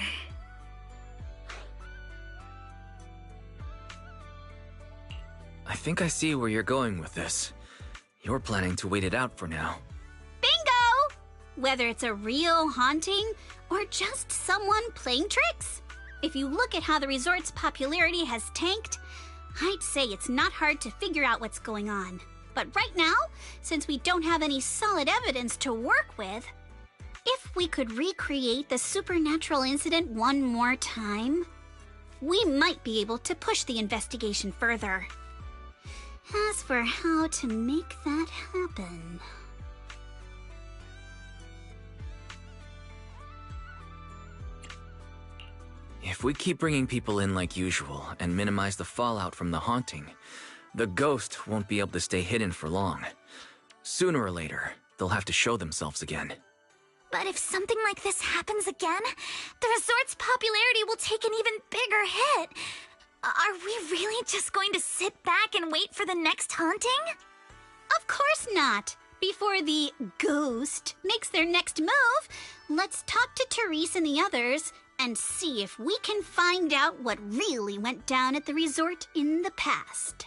E: I think I see where you're going with this. You're planning to wait it out for now.
O: Bingo! Whether it's a real haunting or just someone playing tricks. If you look at how the resort's popularity has tanked, I'd say it's not hard to figure out what's going on. But right now, since we don't have any solid evidence to work with, if we could recreate the supernatural incident one more time, we might be able to push the investigation further. As for how to make that happen...
E: If we keep bringing people in like usual and minimize the fallout from the haunting, the ghost won't be able to stay hidden for long. Sooner or later, they'll have to show themselves again.
A: But if something like this happens again, the resort's popularity will take an even bigger hit. Are we really just going to sit back and wait for the next haunting?
O: Of course not! Before the ghost makes their next move, let's talk to Therese and the others and see if we can find out what really went down at the resort in the past.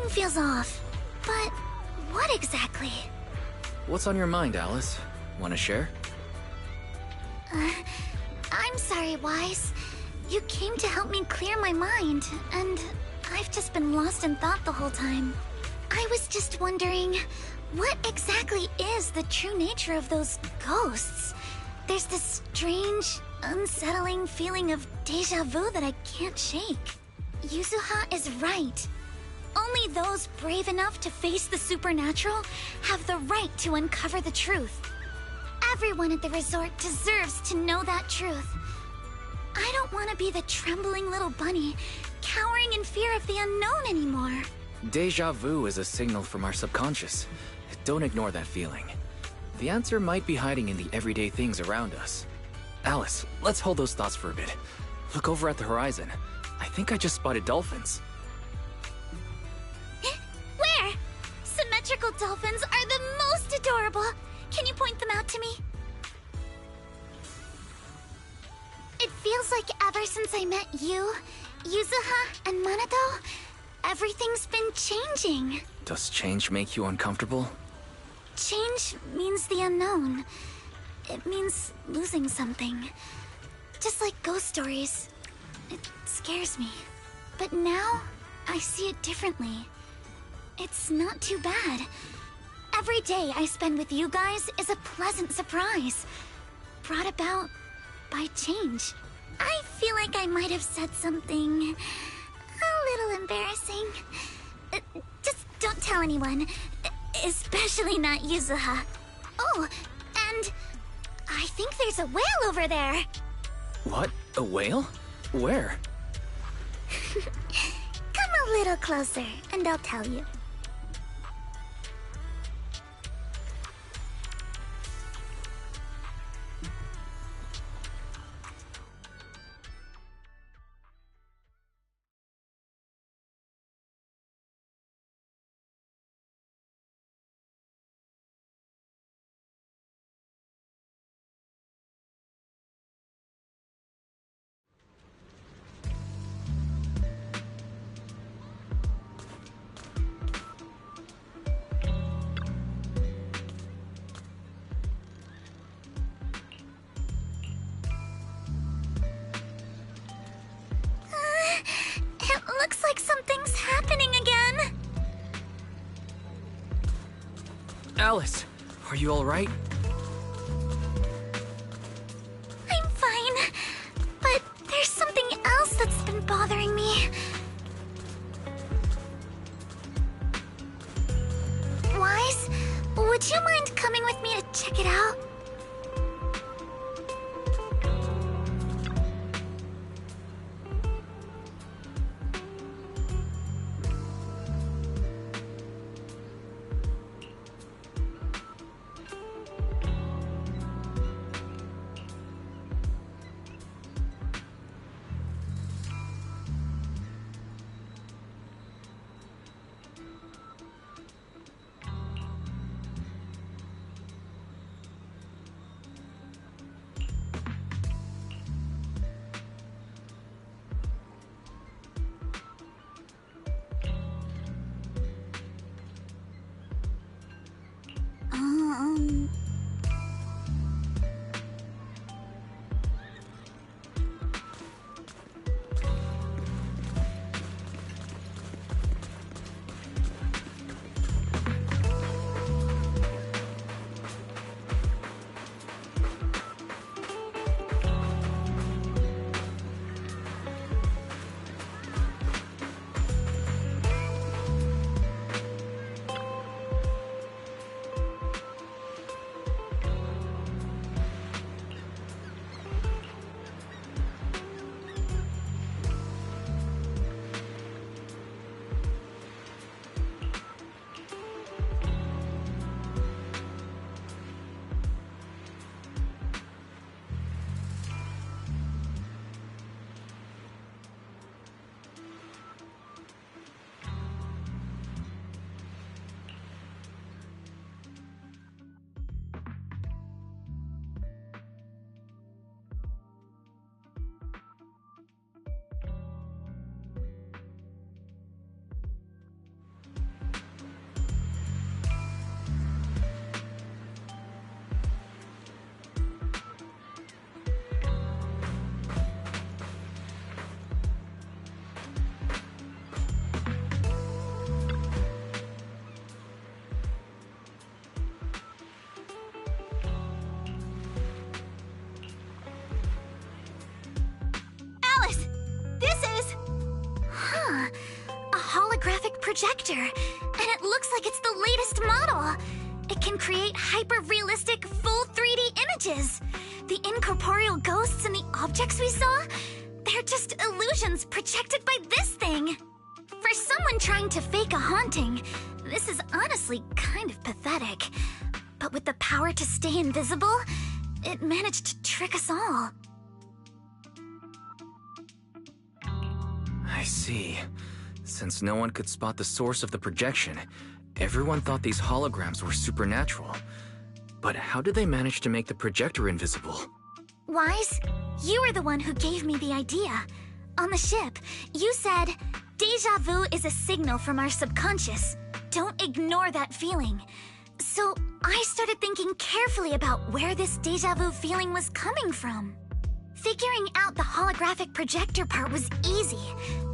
O: Something feels off. But what exactly?
E: What's on your mind, Alice? Want to share?
O: I'm sorry, Wise. You came to help me clear my mind, and I've just been lost in thought the whole time. I was just wondering, what exactly is the true nature of those ghosts? There's this strange, unsettling feeling of déjà vu that I can't shake. Yuzuha is right. Only those brave enough to face the supernatural have the right to uncover the truth. Everyone at the resort deserves to know that truth. I don't want to be the trembling little bunny, cowering in fear of the unknown anymore.
E: Deja vu is a signal from our subconscious. Don't ignore that feeling. The answer might be hiding in the everyday things around us. Alice, let's hold those thoughts for a bit. Look over at the horizon. I think I just spotted dolphins.
O: Where? Symmetrical dolphins are the most adorable. Can you point them out to me? It feels like ever since I met you, Yuzuha, and Manado, everything's been changing.
E: Does change make you uncomfortable?
O: Change means the unknown. It means losing something. Just like ghost stories. It scares me. But now, I see it differently. It's not too bad. Every day I spend with you guys is a pleasant surprise. Brought about by change. I feel like I might have said something a little embarrassing. Just don't tell anyone. Especially not Yuzuha. Oh, and I think there's a whale over there.
E: What? A whale? Where?
O: Come a little closer, and I'll tell you. It looks like something's happening again.
E: Alice, are you alright?
O: I'm fine, but there's something else that's been bothering me. Wise, would you mind coming with me to check it out? projector, and it looks like it's the latest model. It can create hyper-realistic, full 3D images. The incorporeal ghosts and the objects we saw, they're just illusions projected by this thing. For someone trying to fake a haunting, this is honestly kind of pathetic. But with the power to stay invisible, it managed to trick us all.
E: I see. Since no one could spot the source of the projection, everyone thought these holograms were supernatural. But how did they manage to make the projector invisible?
O: Wise, you were the one who gave me the idea. On the ship, you said, "Déjà vu is a signal from our subconscious. Don't ignore that feeling." So I started thinking carefully about where this déjà vu feeling was coming from. Figuring out the holographic projector part was easy.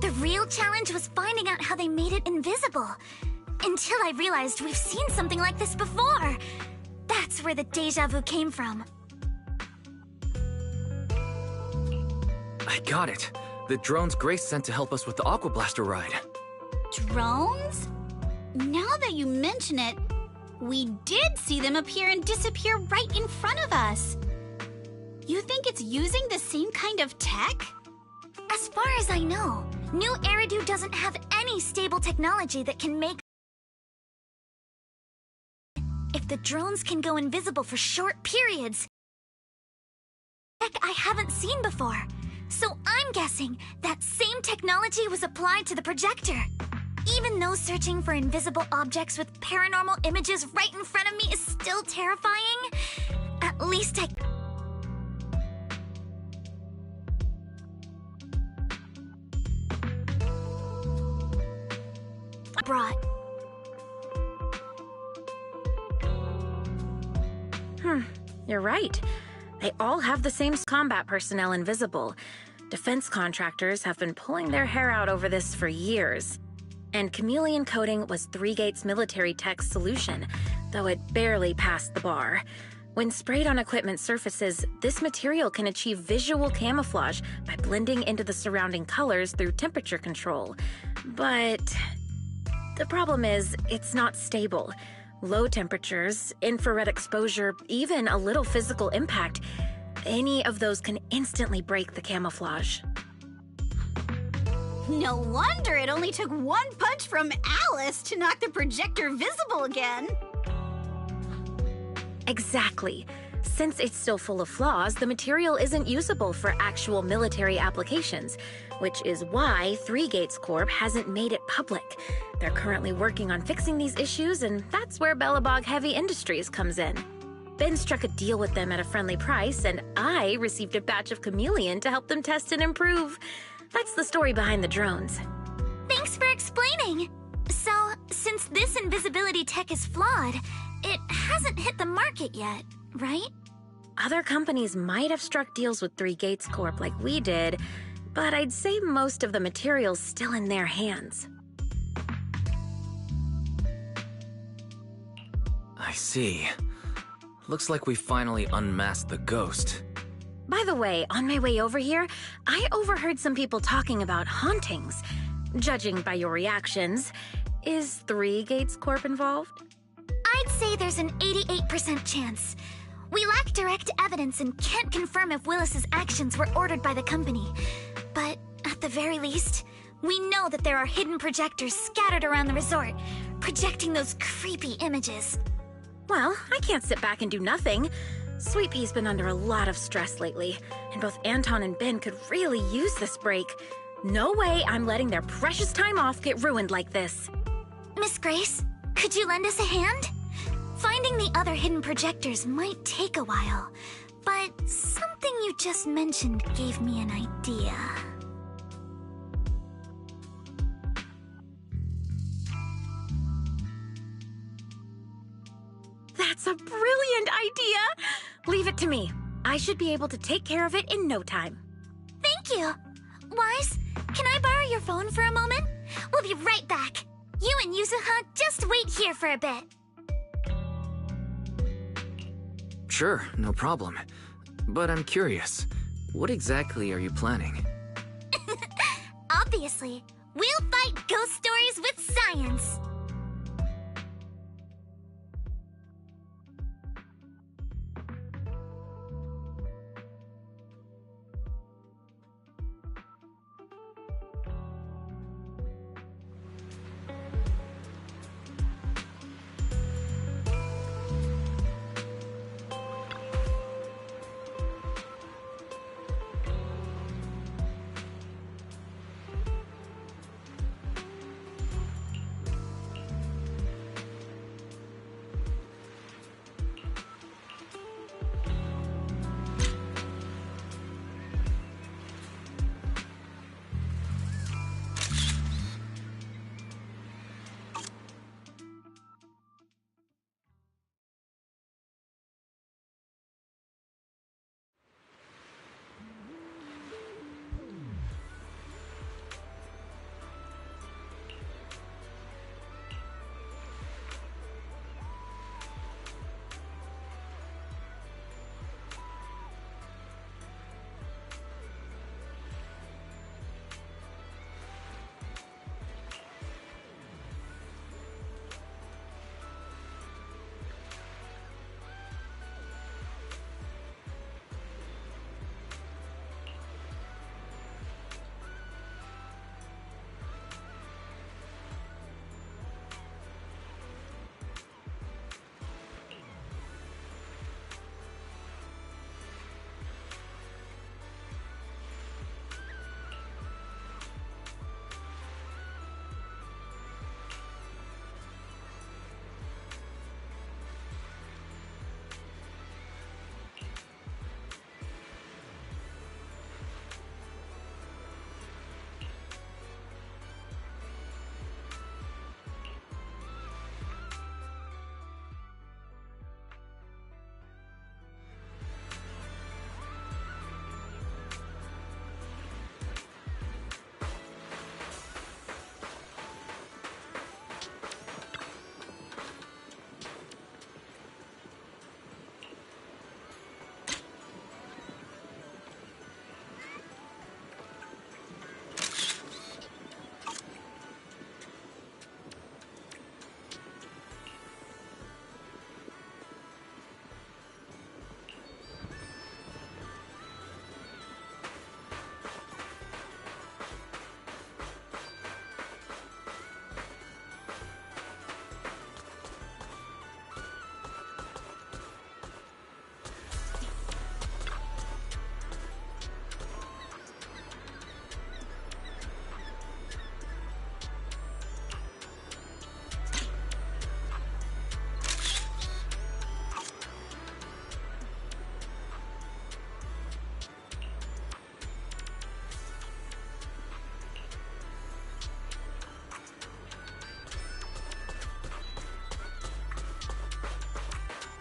O: The real challenge was finding out how they made it invisible. Until I realized we've seen something like this before. That's where the déjà vu came from.
E: I got it. The drones Grace sent to help us with the Aqua Blaster ride.
A: Drones? Now that you mention it, we did see them appear and disappear right in front of us. You think it's using the same kind of tech?
O: As far as I know, New Eridu doesn't have any stable technology that can make... If the drones can go invisible for short periods... Tech I haven't seen before. So I'm guessing that same technology was applied to the projector. Even though searching for invisible objects with paranormal images right in front of me is still terrifying, at least I... brought.
F: You're right. They all have the same combat personnel invisible. Defense contractors have been pulling their hair out over this for years. And chameleon coating was 3-Gate's military tech's solution, though it barely passed the bar. When sprayed on equipment surfaces, this material can achieve visual camouflage by blending into the surrounding colors through temperature control. But the problem is, it's not stable. Low temperatures, infrared exposure, even a little physical impact, any of those can instantly break the camouflage.
A: No wonder it only took one punch from Alice to knock the projector visible again.
F: Exactly. Since it's still full of flaws, the material isn't usable for actual military applications, which is why 3-Gates Corp hasn't made it public. They're currently working on fixing these issues, and that's where Bellabog Heavy Industries comes in. Ben struck a deal with them at a friendly price, and I received a batch of chameleon to help them test and improve. That's the story behind the drones.
O: Thanks for explaining. So, since this invisibility tech is flawed, it hasn't hit the market yet, right?
F: Other companies might have struck deals with 3-Gates Corp like we did, but I'd say most of the material's still in their hands.
E: I see. Looks like we finally unmasked the ghost.
F: By the way, on my way over here, I overheard some people talking about hauntings. Judging by your reactions, is 3-Gates Corp involved?
O: I'd say there's an 88% chance. We lack direct evidence and can't confirm if Willis's actions were ordered by the company. But at the very least, we know that there are hidden projectors scattered around the resort, projecting those creepy images.
F: Well, I can't sit back and do nothing. Sweet Pea's been under a lot of stress lately, and both Anton and Ben could really use this break. No way I'm letting their precious time off get ruined like this.
O: Miss Grace, could you lend us a hand? Finding the other hidden projectors might take a while, but something you just mentioned gave me an idea.
F: That's a brilliant idea! Leave it to me. I should be able to take care of it in no time.
O: Thank you! Wise, can I borrow your phone for a moment? We'll be right back. You and Yuzuha just wait here for a bit.
E: Sure, no problem. But I'm curious, what exactly are you planning?
O: Obviously, We'll fight ghost stories with science.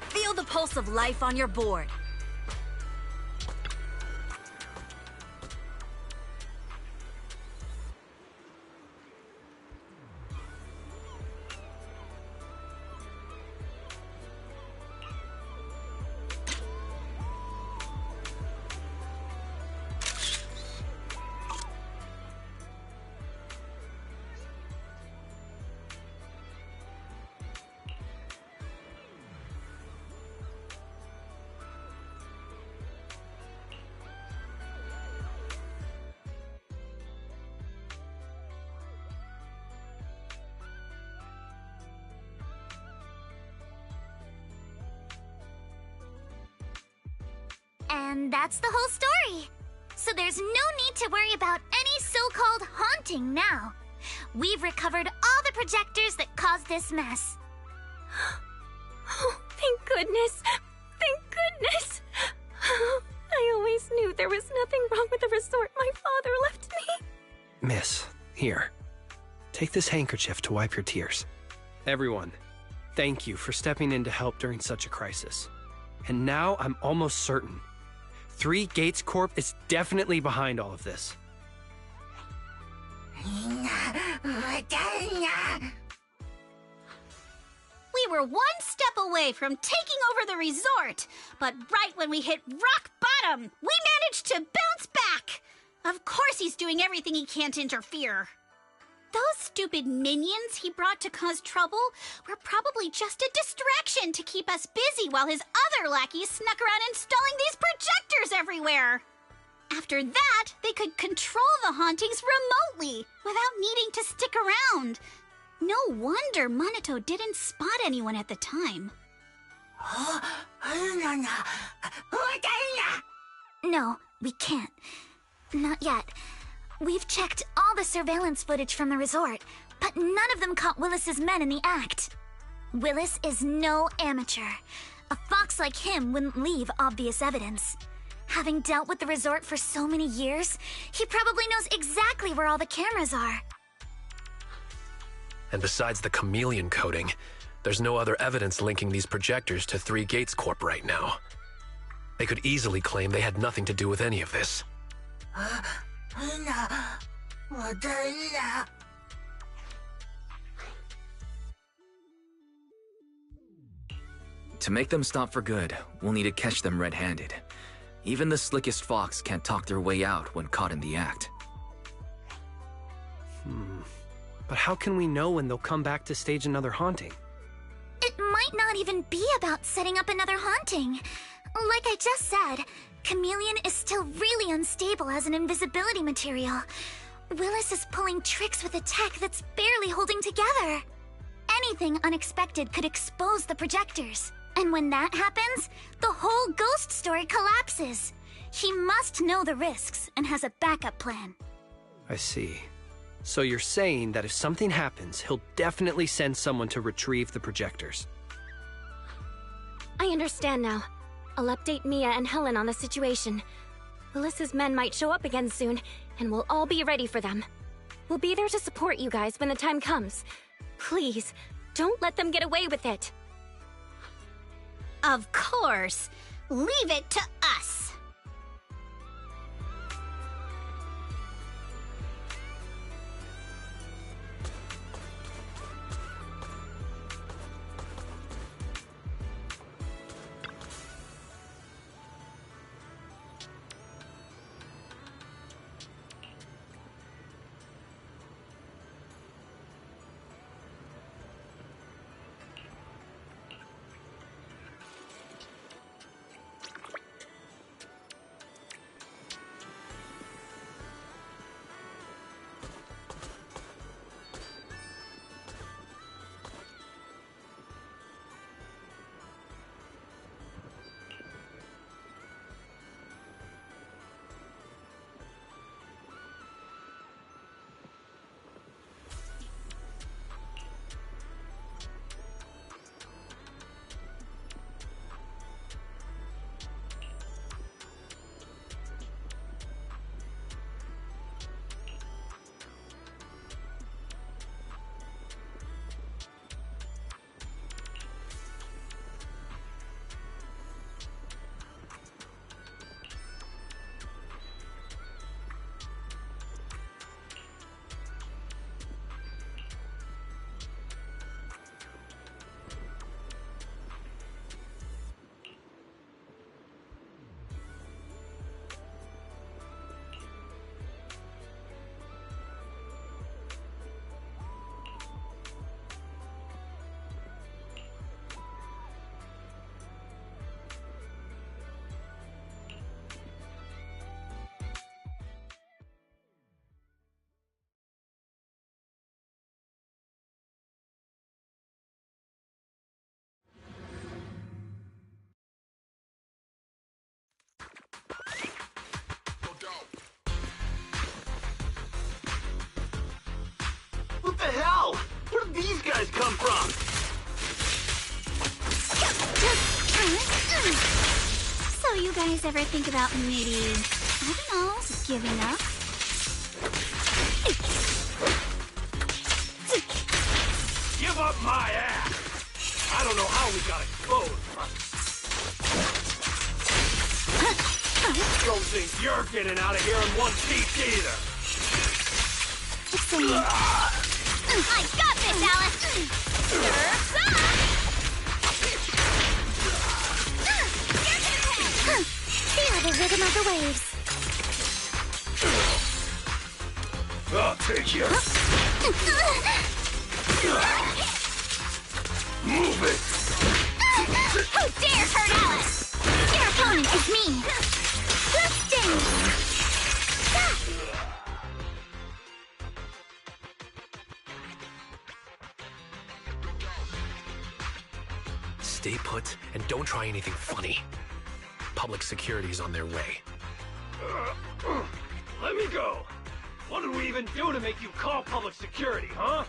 B: Feel the pulse of life on your board.
O: And that's the whole story. So there's no need to worry about any so-called haunting now. We've recovered all the projectors that caused this mess.
F: Oh, thank goodness. Thank goodness. I always knew there was nothing wrong with the resort my father left me.
N: Miss, here. Take this handkerchief to wipe your tears. Everyone, thank you for stepping in to help during such a crisis. And now I'm almost certain. 3 Gates Corp is definitely behind all of this.
G: We were one step away from taking over the resort, but right when we hit rock bottom, we managed to bounce back. Of course he's doing everything he can to interfere.
O: Those stupid minions he brought to cause trouble were probably just a distraction to keep us busy while his other lackeys snuck around installing these projectors everywhere. After that, they could control the hauntings remotely without needing to stick around. No wonder Monato didn't spot anyone at the time. No, we can't. Not yet. We've checked all the surveillance footage from the resort, but none of them caught Willis's men in the act. Willis is no amateur. A fox like him wouldn't leave obvious evidence. Having dealt with the resort for so many years, he probably knows exactly where all the cameras are.
C: And besides the chameleon coating, there's no other evidence linking these projectors to Three Gates Corp right now. They could easily claim they had nothing to do with any of this.
E: To make them stop for good, we'll need to catch them red-handed. Even the slickest fox can't talk their way out when caught in the act.
N: But how can we know when they'll come back to stage another haunting?
O: It might not even be about setting up another haunting. Like I just said, Chameleon is still really unstable as an invisibility material. Willis is pulling tricks with a tech that's barely holding together. Anything unexpected could expose the projectors. And when that happens, the whole ghost story collapses. He must know the risks and has a backup plan.
N: I see. So you're saying that if something happens, he'll definitely send someone to retrieve the projectors.
P: I understand now. I'll update Mia and Helen on the situation. Willis's men might show up again soon, and we'll all be ready for them. We'll be there to support you guys when the time comes. Please, don't let them get away with it.
O: Of course. Leave it to us.
J: What the hell? Where did these guys come from?
O: So you guys ever think about maybe, I don't know, giving up?
K: Give up my ass! I don't know how we got exposed. Don't think you're getting out of here in one piece either.
O: I got this, Alice! Surf's up! Feel the rhythm of the waves.
K: I'll take you. Move it!
O: Who dare hurt Alice? Your opponent is me. Bloodstained.
C: Stay put and don't try anything funny. Public security's on their way.
K: Let me go. What did we even do to make you call public security, huh?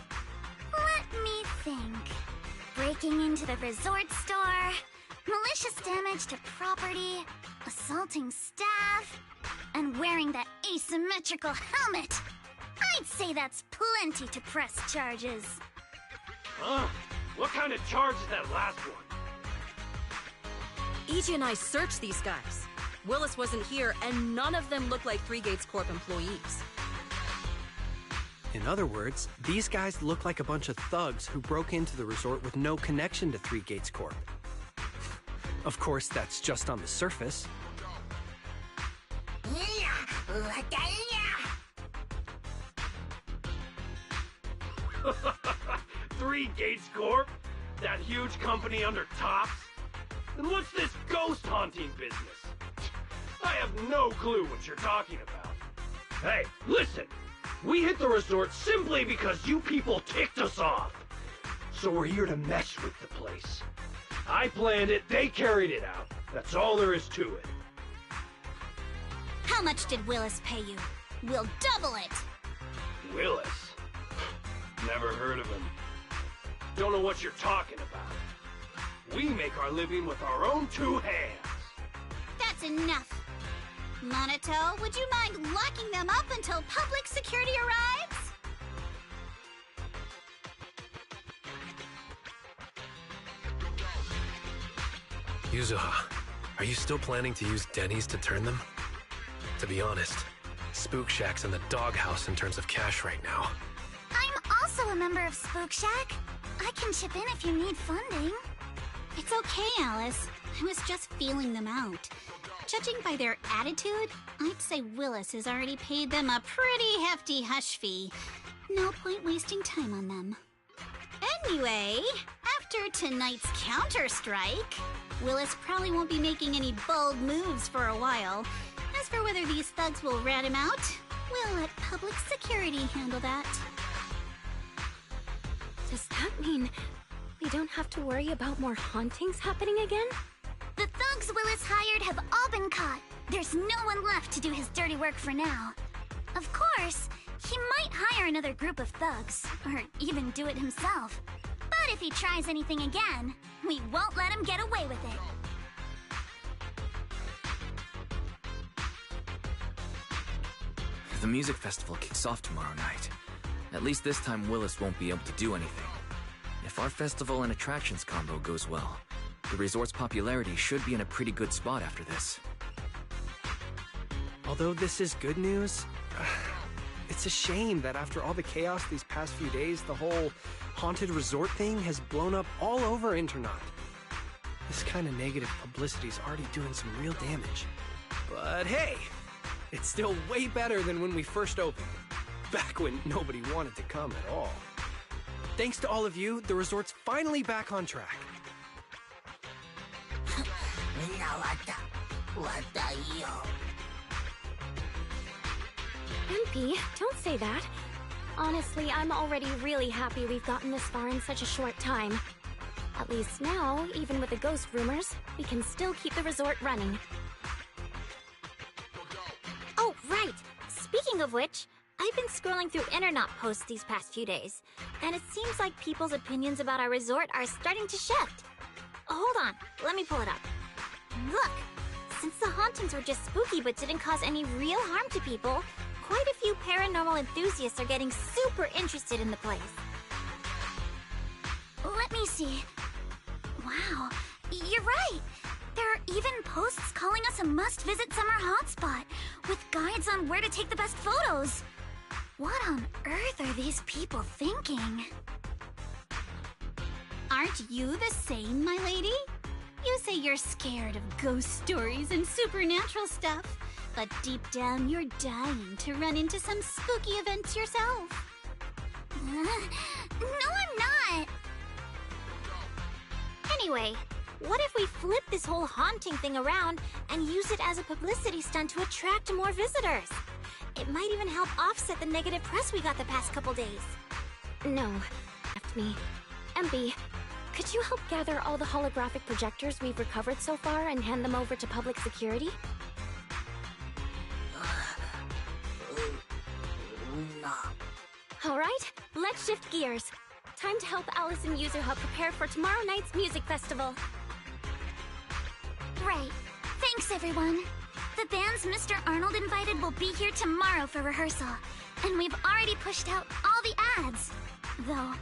O: Let me think. Breaking into the resort store, malicious damage to property, assaulting staff, and wearing that asymmetrical helmet. I'd say that's plenty to press charges.
K: Huh? What kind of charge is that last one?
B: EJ and I searched these guys. Willis wasn't here, and none of them look like Three Gates Corp employees.
N: In other words, these guys look like a bunch of thugs who broke into the resort with no connection to Three Gates Corp. Of course, that's just on the surface.
K: Three Gates Corp? That huge company under Tops? And what's this ghost haunting business? I have no clue what you're talking about. Hey, listen! We hit the resort simply because you people ticked us off. So we're here to mess with the place. I planned it, they carried it out. That's all there is to it.
O: How much did Willis pay you? We'll double it!
K: Willis? Never heard of him. Don't know what you're talking about. We make our living with our own two hands.
O: That's enough. Monato, would you mind locking them up until public security arrives?
C: Yuzuha, are you still planning to use Denny's to turn them? To be honest, Spook Shack's in the doghouse in terms of cash right now.
O: I'm also a member of Spook Shack. I can chip in if you need funding. It's okay, Alice. I was just feeling them out. Judging by their attitude, I'd say Willis has already paid them a pretty hefty hush fee. No point wasting time on them. Anyway, after tonight's counter-strike, Willis probably won't be making any bold moves for a while. As for whether these thugs will rat him out, we'll let public security handle that.
P: Does that mean we don't have to worry about more hauntings happening again?
O: The thugs Willis hired have all been caught. There's no one left to do his dirty work for now. Of course, he might hire another group of thugs, or even do it himself. But if he tries anything again, we won't let him get away with it.
E: The music festival kicks off tomorrow night. At least this time Willis won't be able to do anything. If our festival and attractions combo goes well, the resort's popularity should be in a pretty good spot after this.
N: Although this is good news, it's a shame that after all the chaos these past few days, the whole haunted resort thing has blown up all over Internaut. This kind of negative publicity is already doing some real damage. But hey, it's still way better than when we first opened, back when nobody wanted to come at all. Thanks to all of you, the resort's finally back on track.
P: MP, don't say that. Honestly, I'm already really happy we've gotten this far in such a short time. At least now, even with the ghost rumors, we can still keep the resort running.
O: Oh, right! Speaking of which, I've been scrolling through Internaut posts these past few days, and it seems like people's opinions about our resort are starting to shift. Hold on, let me pull it up. Look! Since the hauntings were just spooky but didn't cause any real harm to people, quite a few paranormal enthusiasts are getting super interested in the place. Let me see. Wow, you're right! There are even posts calling us a must-visit summer hotspot, with guides on where to take the best photos. What on earth are these people thinking? Aren't you the same, my lady? You say you're scared of ghost stories and supernatural stuff, but deep down you're dying to run into some spooky events yourself. No, I'm not.
G: Anyway, what if we flip this whole haunting thing around and use it as a publicity stunt to attract more visitors? It might even help offset the negative press we got the past couple days.
P: No, left me. MB, could you help gather all the holographic projectors we've recovered so far and hand them over to public security? Alright, let's shift gears. Time to help Alice and Yuzuha prepare for tomorrow night's music festival.
O: Right. Thanks, everyone. The bands Mr. Arnold invited will be here tomorrow for rehearsal. And we've already pushed out all the ads. Though,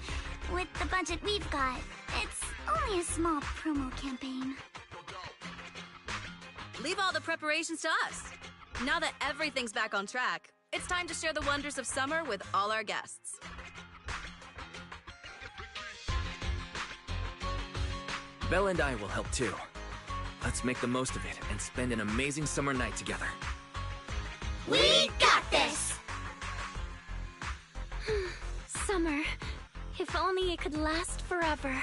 O: with the budget we've got, it's only a small promo campaign.
B: Leave all the preparations to us. Now that everything's back on track, it's time to share the wonders of summer with all our guests.
E: Belle and I will help too. Let's make the most of it and spend an amazing summer night together.
O: We got this!
P: Summer. If only it could last forever.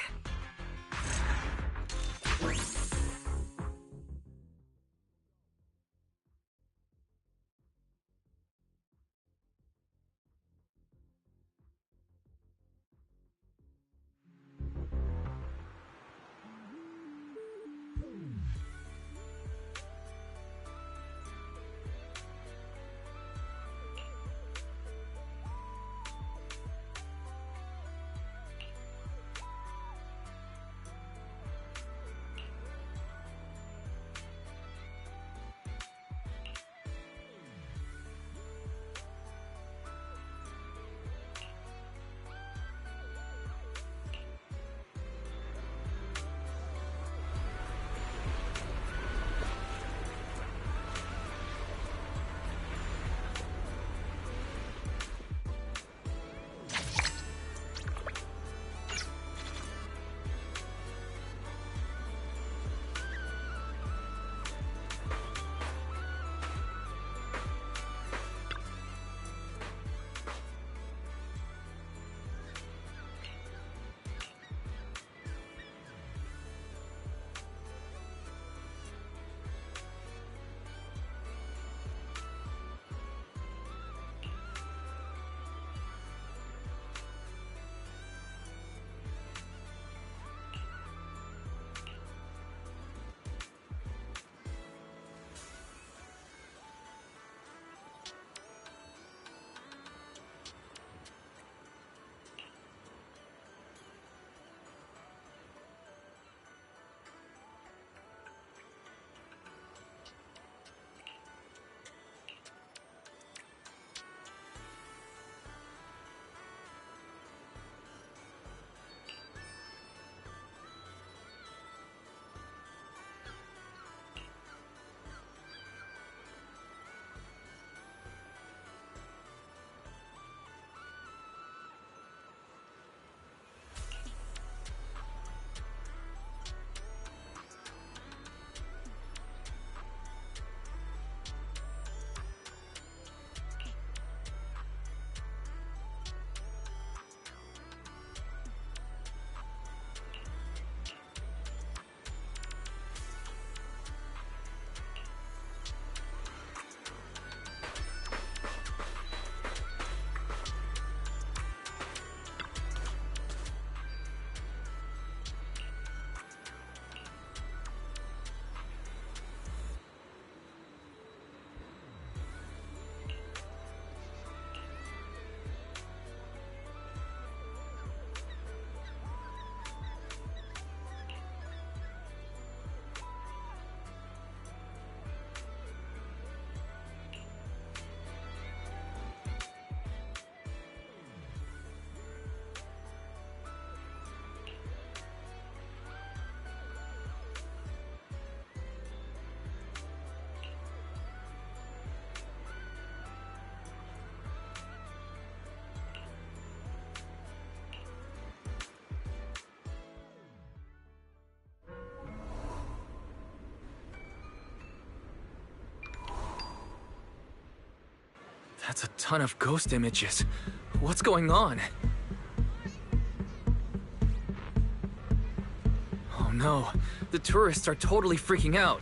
E: That's a ton of ghost images. What's going on? no. The tourists are totally freaking out.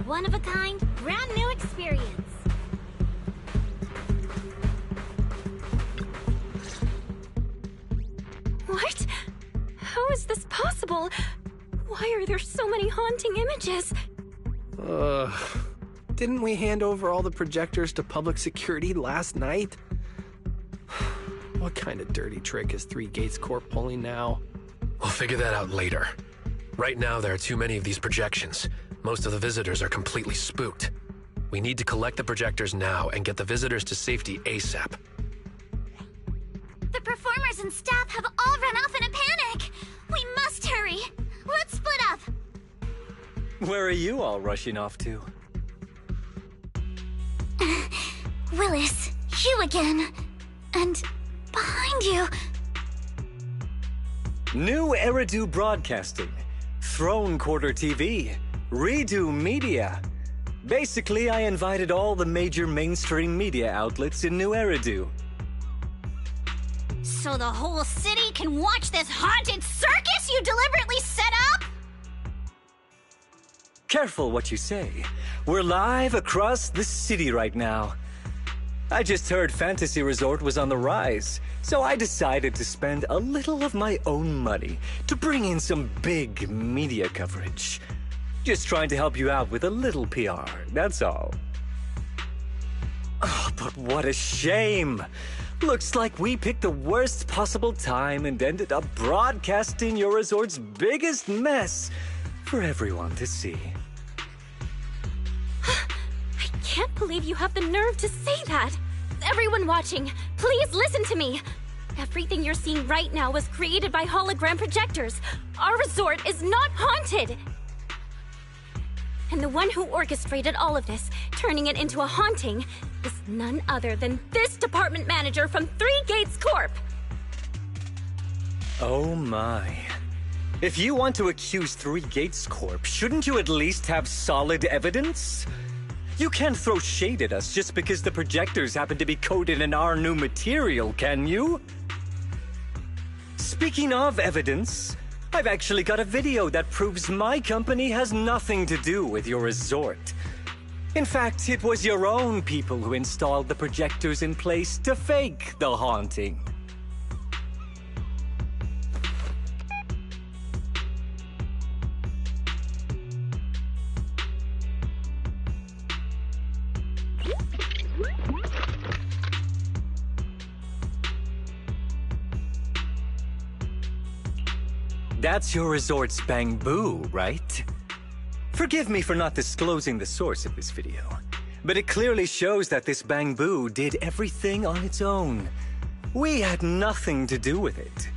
O: One-of-a-kind, brand new experience.
P: What? How is this possible? Why are there so many haunting images?
N: Didn't we hand over all the projectors to public security last night? What kind of dirty trick is Three Gates Corp pulling now?
C: We'll figure that out later. Right now, there are too many of these projections. Most of the visitors are completely spooked. We need to collect the projectors now and get the visitors to safety ASAP.
O: The performers and staff have all run off in a panic. We must hurry. Let's split up.
Q: Where are you all rushing off to?
O: Willis, you again. And behind you.
Q: New Eridu Broadcasting, Throne Quarter TV, Redo Media. Basically, I invited all the major mainstream media outlets in New Eridu.
G: So the whole city can watch this haunted circus you deliberately set up?
Q: Careful what you say. We're live across the city right now. I just heard Fantasy Resort was on the rise, so I decided to spend a little of my own money to bring in some big media coverage. Just trying to help you out with a little PR, that's all. Oh, but what a shame! Looks like we picked the worst possible time and ended up broadcasting your resort's biggest mess for everyone to see.
P: I can't believe you have the nerve to say that! Everyone watching, please listen to me! Everything you're seeing right now was created by hologram projectors. Our resort is not haunted! And the one who orchestrated all of this, turning it into a haunting, is none other than this department manager from Three Gates Corp!
Q: Oh my. If you want to accuse Three Gates Corp, shouldn't you at least have solid evidence? You can't throw shade at us just because the projectors happen to be coated in our new material, can you? Speaking of evidence, I've actually got a video that proves my company has nothing to do with your resort. In fact, it was your own people who installed the projectors in place to fake the haunting. That's your resort's bamboo, right? Forgive me for not disclosing the source of this video, but it clearly shows that this bamboo did everything on its own. We had nothing to do with it.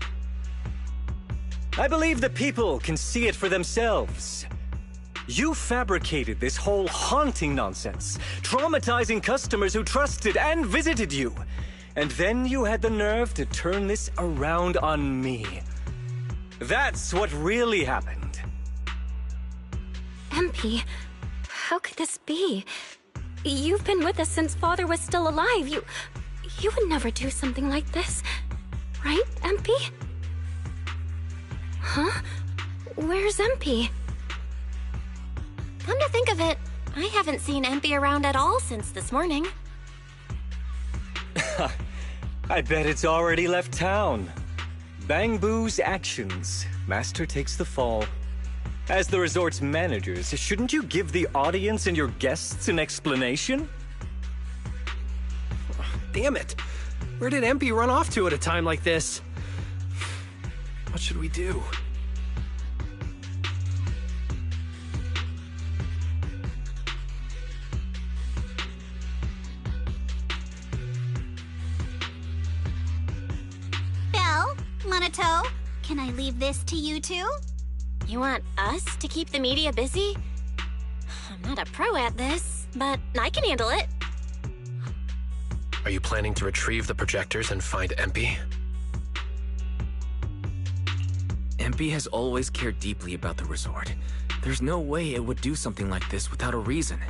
Q: I believe the people can see it for themselves. You fabricated this whole haunting nonsense, traumatizing customers who trusted and visited you. And then you had the nerve to turn this around on me. That's what really happened.
P: MP, how could this be? You've been with us since Father was still alive. You would never do something like this. Right, MP? Huh? where's MP?
M: Come to think of it, I haven't seen MP around at all since this morning.
Q: I bet it's already left town. Bang Boo's actions. Master takes the fall. As the resort's managers, shouldn't you give the audience and your guests an explanation?
N: Damn it! Where did MP run off to at a time like this? What should we do?
A: Belle, Monato, can I leave this to you two?
M: You want us to keep the media busy? I'm not a pro at this, but I can handle it.
C: Are you planning to retrieve the projectors and find MP?
E: MP has always cared deeply about the resort. There's no way it would do something like this without a reason.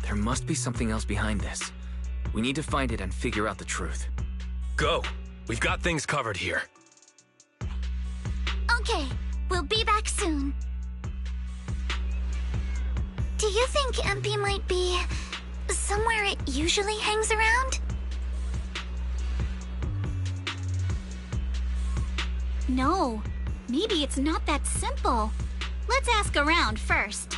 E: There must be something else behind this. We need to find it and figure out the truth.
C: Go! We've got things covered here.
O: Okay, we'll be back soon. Do you think MP might be somewhere it usually hangs around?
A: No, maybe it's not that simple. Let's ask around first.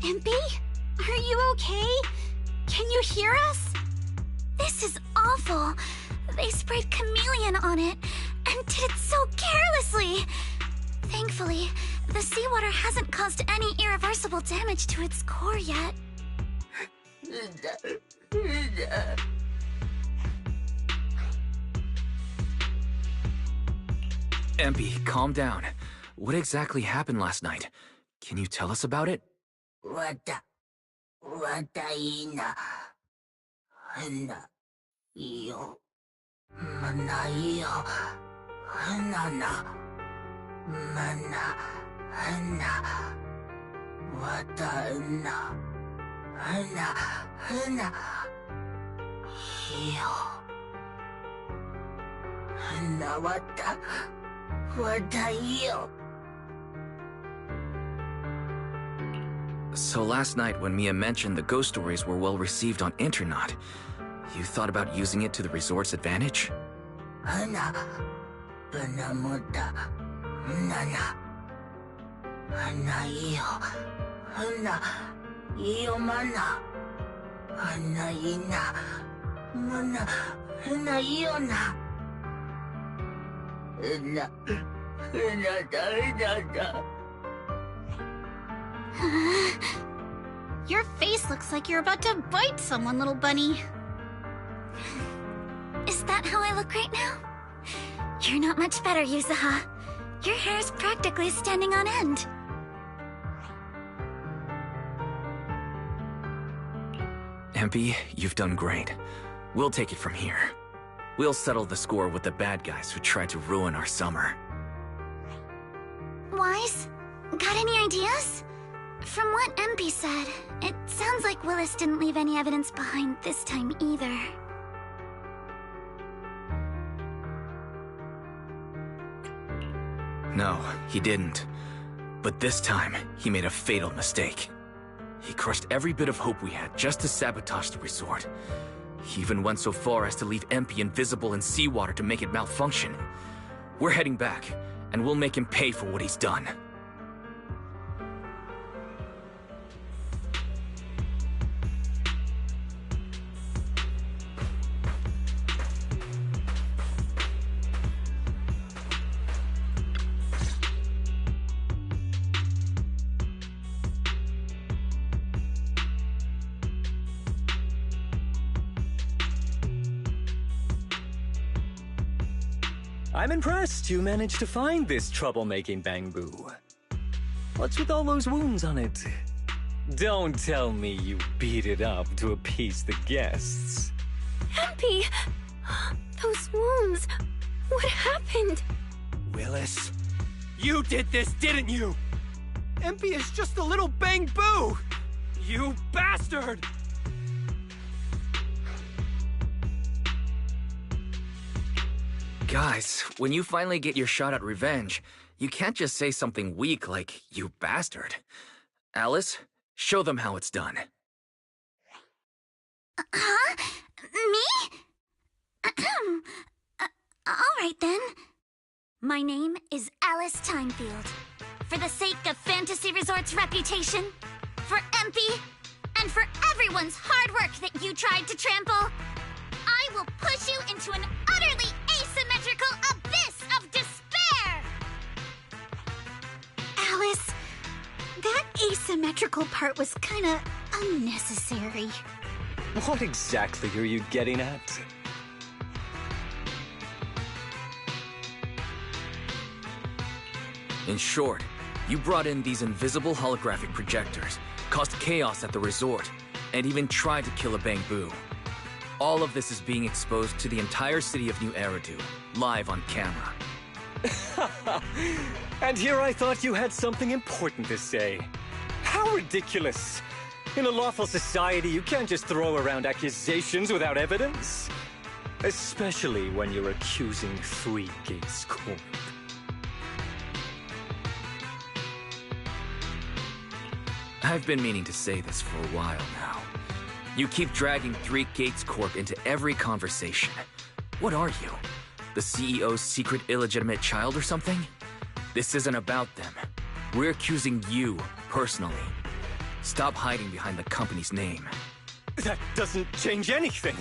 A: MP? Are you okay? Can you hear us?
O: This is awful. They sprayed chameleon on it, and did it so carelessly. Thankfully, the seawater hasn't caused any irreversible damage to its core yet.
E: MP, calm down. what exactly happened last night? Can you tell us about it? So last night when Mia mentioned the ghost stories were well received on internet, you thought about using it to the resort's advantage?
O: Your face looks like you're about to bite someone, little bunny. Is that how I look right now? You're not much better, Yuzuha. Your hair's practically standing on end.
E: Empy, you've done great. We'll take it from here. We'll settle the score with the bad guys who tried to ruin our summer.
O: Wise, got any ideas? From what MP said, it sounds like Willis didn't leave any evidence behind this time either.
E: No, he didn't. But this time, he made a fatal mistake. He crushed every bit of hope we had just to sabotage the resort. He even went so far as to leave MP invisible in seawater to make it malfunction. We're heading back, and we'll make him pay for what he's done.
Q: I'm impressed you managed to find this troublemaking Bangbu. What's with all those wounds on it? Don't tell me you beat it up to appease the guests.
P: MP! Those wounds! What happened?
N: Willis, you did this, didn't you? MP is just a little Bangbu! You bastard!
E: Guys, when you finally get your shot at revenge, you can't just say something weak like, you bastard. Alice, show them how it's done.
O: Huh? Me? Alright then. My name is Alice Timefield. For the sake of Fantasy Resort's reputation, for MP, and for everyone's hard work that you tried to trample, I will push you into an utterly asymmetrical abyss of despair! Alice, that asymmetrical part was kinda unnecessary.
Q: What exactly are you getting at?
E: In short, you brought in these invisible holographic projectors, caused chaos at the resort, and even tried to kill a Bangbu. All of this is being exposed to the entire city of New Eridu, live on camera.
Q: And here I thought you had something important to say. How ridiculous! In a lawful society, you can't just throw around accusations without evidence. Especially when you're accusing Three Gates Corp.
E: I've been meaning to say this for a while now. You keep dragging Three Gates Corp into every conversation. What are you? The CEO's secret illegitimate child or something? This isn't about them. We're accusing you, personally. Stop hiding behind the company's name.
Q: That doesn't change anything.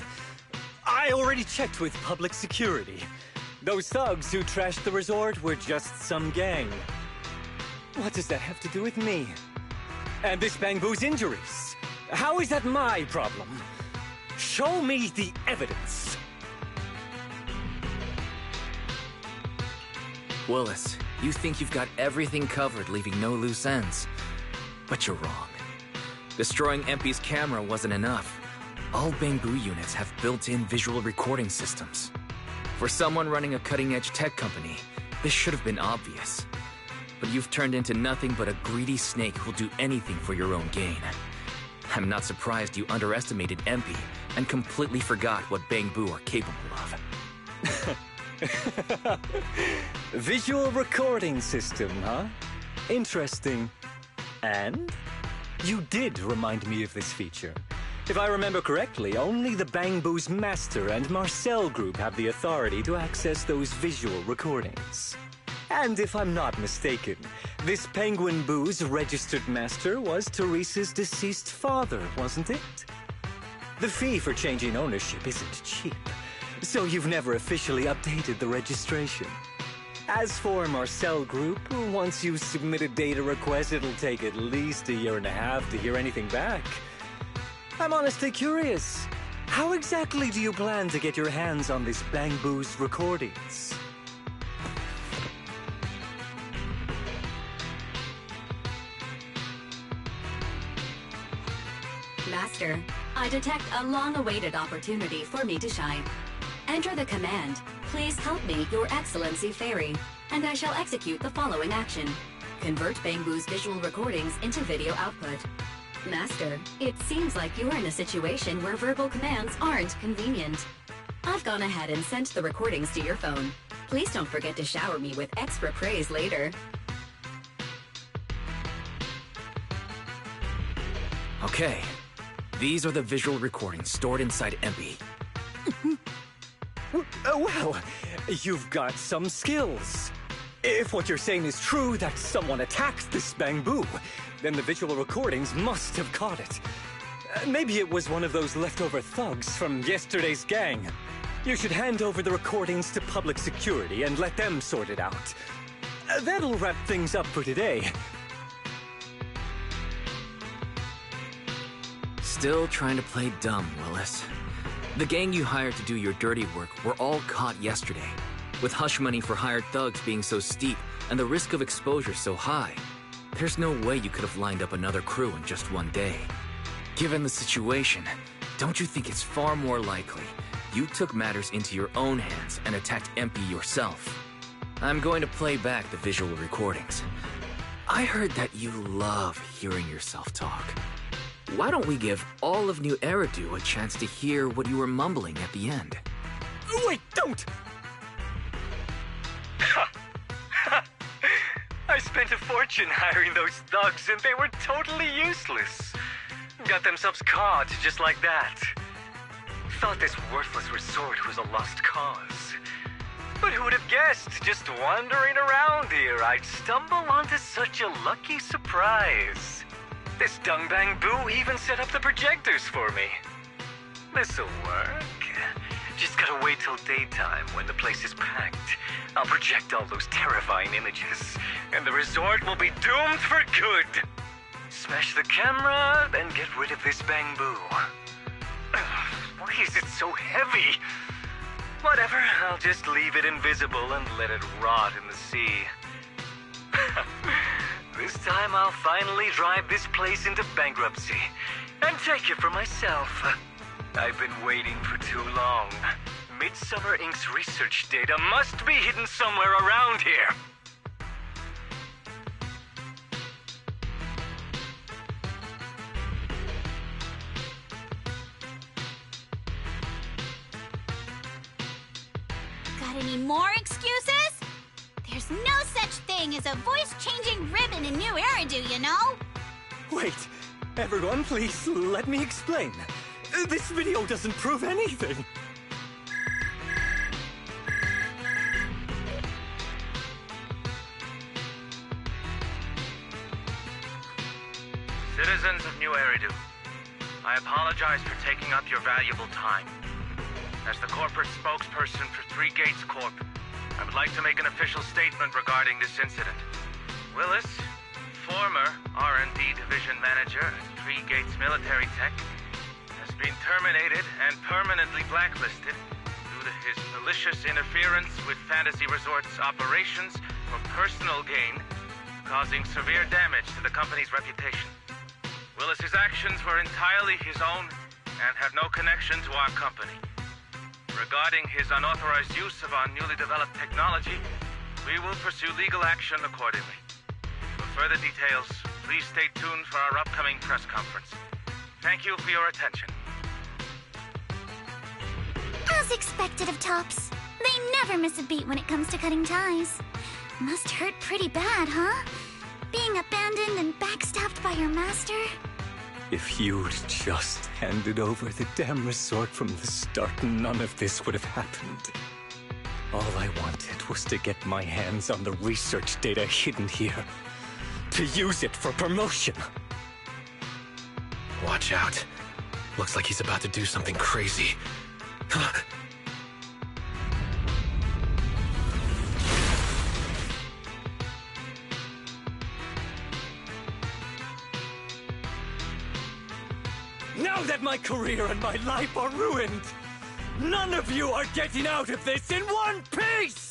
Q: I already checked with public security. Those thugs who trashed the resort were just some gang. What does that have to do with me? And this Bangbu's injuries? How is that my problem? Show me the evidence.
E: Willis, You think you've got everything covered, leaving no loose ends. But you're wrong. Destroying Empy's camera wasn't enough. All Bangbu units have built-in visual recording systems. For someone running a cutting-edge tech company, this should have been obvious. But you've turned into nothing but a greedy snake who'll do anything for your own gain. I'm not surprised you underestimated Empy and completely forgot what Bangbu are capable of.
Q: Visual recording system, huh? Interesting. And? You did remind me of this feature. If I remember correctly, only the Bangbu's Master and Marcel Group have the authority to access those visual recordings. And if I'm not mistaken, this Penguin Boo's registered master was Teresa's deceased father, wasn't it? The fee for changing ownership isn't cheap, so you've never officially updated the registration. As for Marcel Group, once you submit a data request, it'll take at least 1.5 years to hear anything back. I'm honestly curious. How exactly do you plan to get your hands on this Bangbu's recordings?
R: Master, I detect a long-awaited opportunity for me to shine. Enter the command, "Please help me, Your Excellency Fairy," and I shall execute the following action. Convert Bangbu's visual recordings into video output. Master, it seems like you're in a situation where verbal commands aren't convenient. I've gone ahead and sent the recordings to your phone. Please don't forget to shower me with extra praise later.
E: Okay. These are the visual recordings stored inside Empy.
Q: Well, you've got some skills. If what you're saying is true, that someone attacked this Bangbu, then the visual recordings must have caught it. Maybe it was one of those leftover thugs from yesterday's gang. You should hand over the recordings to public security and let them sort it out. That'll wrap things up for today.
E: Still trying to play dumb, Willis. The gang you hired to do your dirty work were all caught yesterday, with hush money for hired thugs being so steep and the risk of exposure so high. There's no way you could have lined up another crew in just one day. Given the situation, don't you think it's far more likely you took matters into your own hands and attacked Empy yourself? I'm going to play back the visual recordings. I heard that you love hearing yourself talk. Why don't we give all of New Eridu a chance to hear what you were mumbling at the end?
Q: Wait, don't! I spent a fortune hiring those thugs and they were totally useless. Got themselves caught just like that. Thought this worthless resort was a lost cause. But who would have guessed, just wandering around here, I'd stumble onto such a lucky surprise. This Dung Bangbu even set up the projectors for me. This'll work. Just gotta wait till daytime when the place is packed. I'll project all those terrifying images, and the resort will be doomed for good. Smash the camera, then get rid of this Bangbu. Why is it so heavy? Whatever, I'll just leave it invisible and let it rot in the sea. This time I'll finally drive this place into bankruptcy and take it for myself. I've been waiting for too long. Midsummer Inc.'s research data must be hidden somewhere around here.
O: Got any more excuses? There's no such thing as a voice-changing ribbon in New Eridu, you know?
Q: Wait, everyone, please let me explain. This video doesn't prove anything.
S: Citizens of New Eridu, I apologize for taking up your valuable time. As the corporate spokesperson for Three Gates Corp., I would like to make an official statement regarding this incident. Willis, former R&D division manager at Three Gates Military Tech, has been terminated and permanently blacklisted due to his malicious interference with Fantasy Resort's operations for personal gain, causing severe damage to the company's reputation. Willis's actions were entirely his own and have no connection to our company. Regarding his unauthorized use of our newly developed technology, we will pursue legal action accordingly. For further details, please stay tuned for our upcoming press conference. Thank you for your attention.
O: As expected of Tops, they never miss a beat when it comes to cutting ties. Must hurt pretty bad, huh? Being abandoned and backstabbed by your master?
Q: If you'd just handed over the damn resort from the start, none of this would have happened. All I wanted was to get my hands on the research data hidden here. To use it for promotion.
C: Watch out. Looks like he's about to do something crazy.
Q: Now that my career and my life are ruined, none of you are getting out of this in one piece!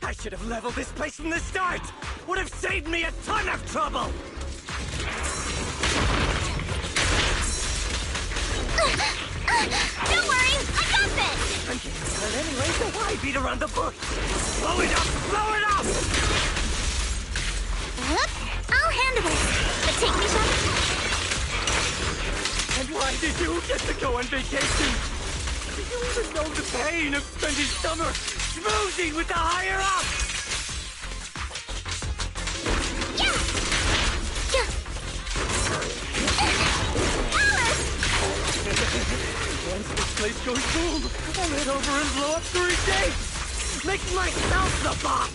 Q: I should have leveled this place from the start! Would have saved me a ton of trouble!
O: Don't worry, I got this!
Q: I'm getting tired anyway, so why beat around the bush? Blow it up! Blow it up!
O: I'll handle it. But take me shopping.
Q: And why did you get to go on vacation? Did you even know the pain of spending summer schmoozing with the higher-ups? Once this place goes boom, I'll head over and blow up 3 gates! Make myself the boss!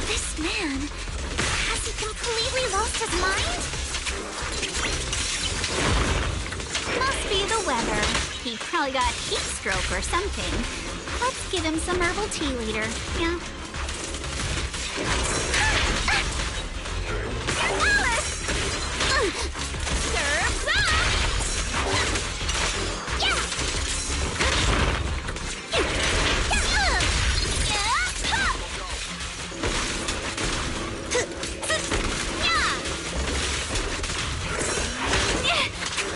O: This man, has he completely lost his mind? Must be the weather. He probably got heat stroke or something. Let's give him some herbal tea later. Yeah.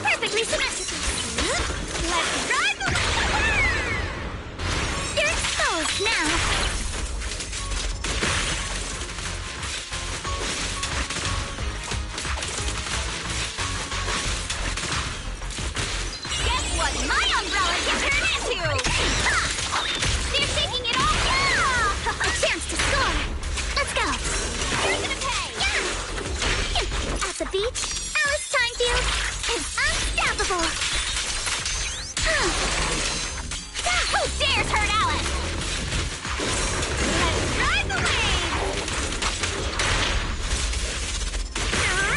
O: Perfectly symmetrical. Let's drive the You're exposed now. Guess what my umbrella can turn into? They're taking it all. Yeah! A chance to score. Let's go. You're gonna pay. Yeah. At the beach, Alice Timefield is unstoppable. Who dares hurt Alice? Let's ride the wave.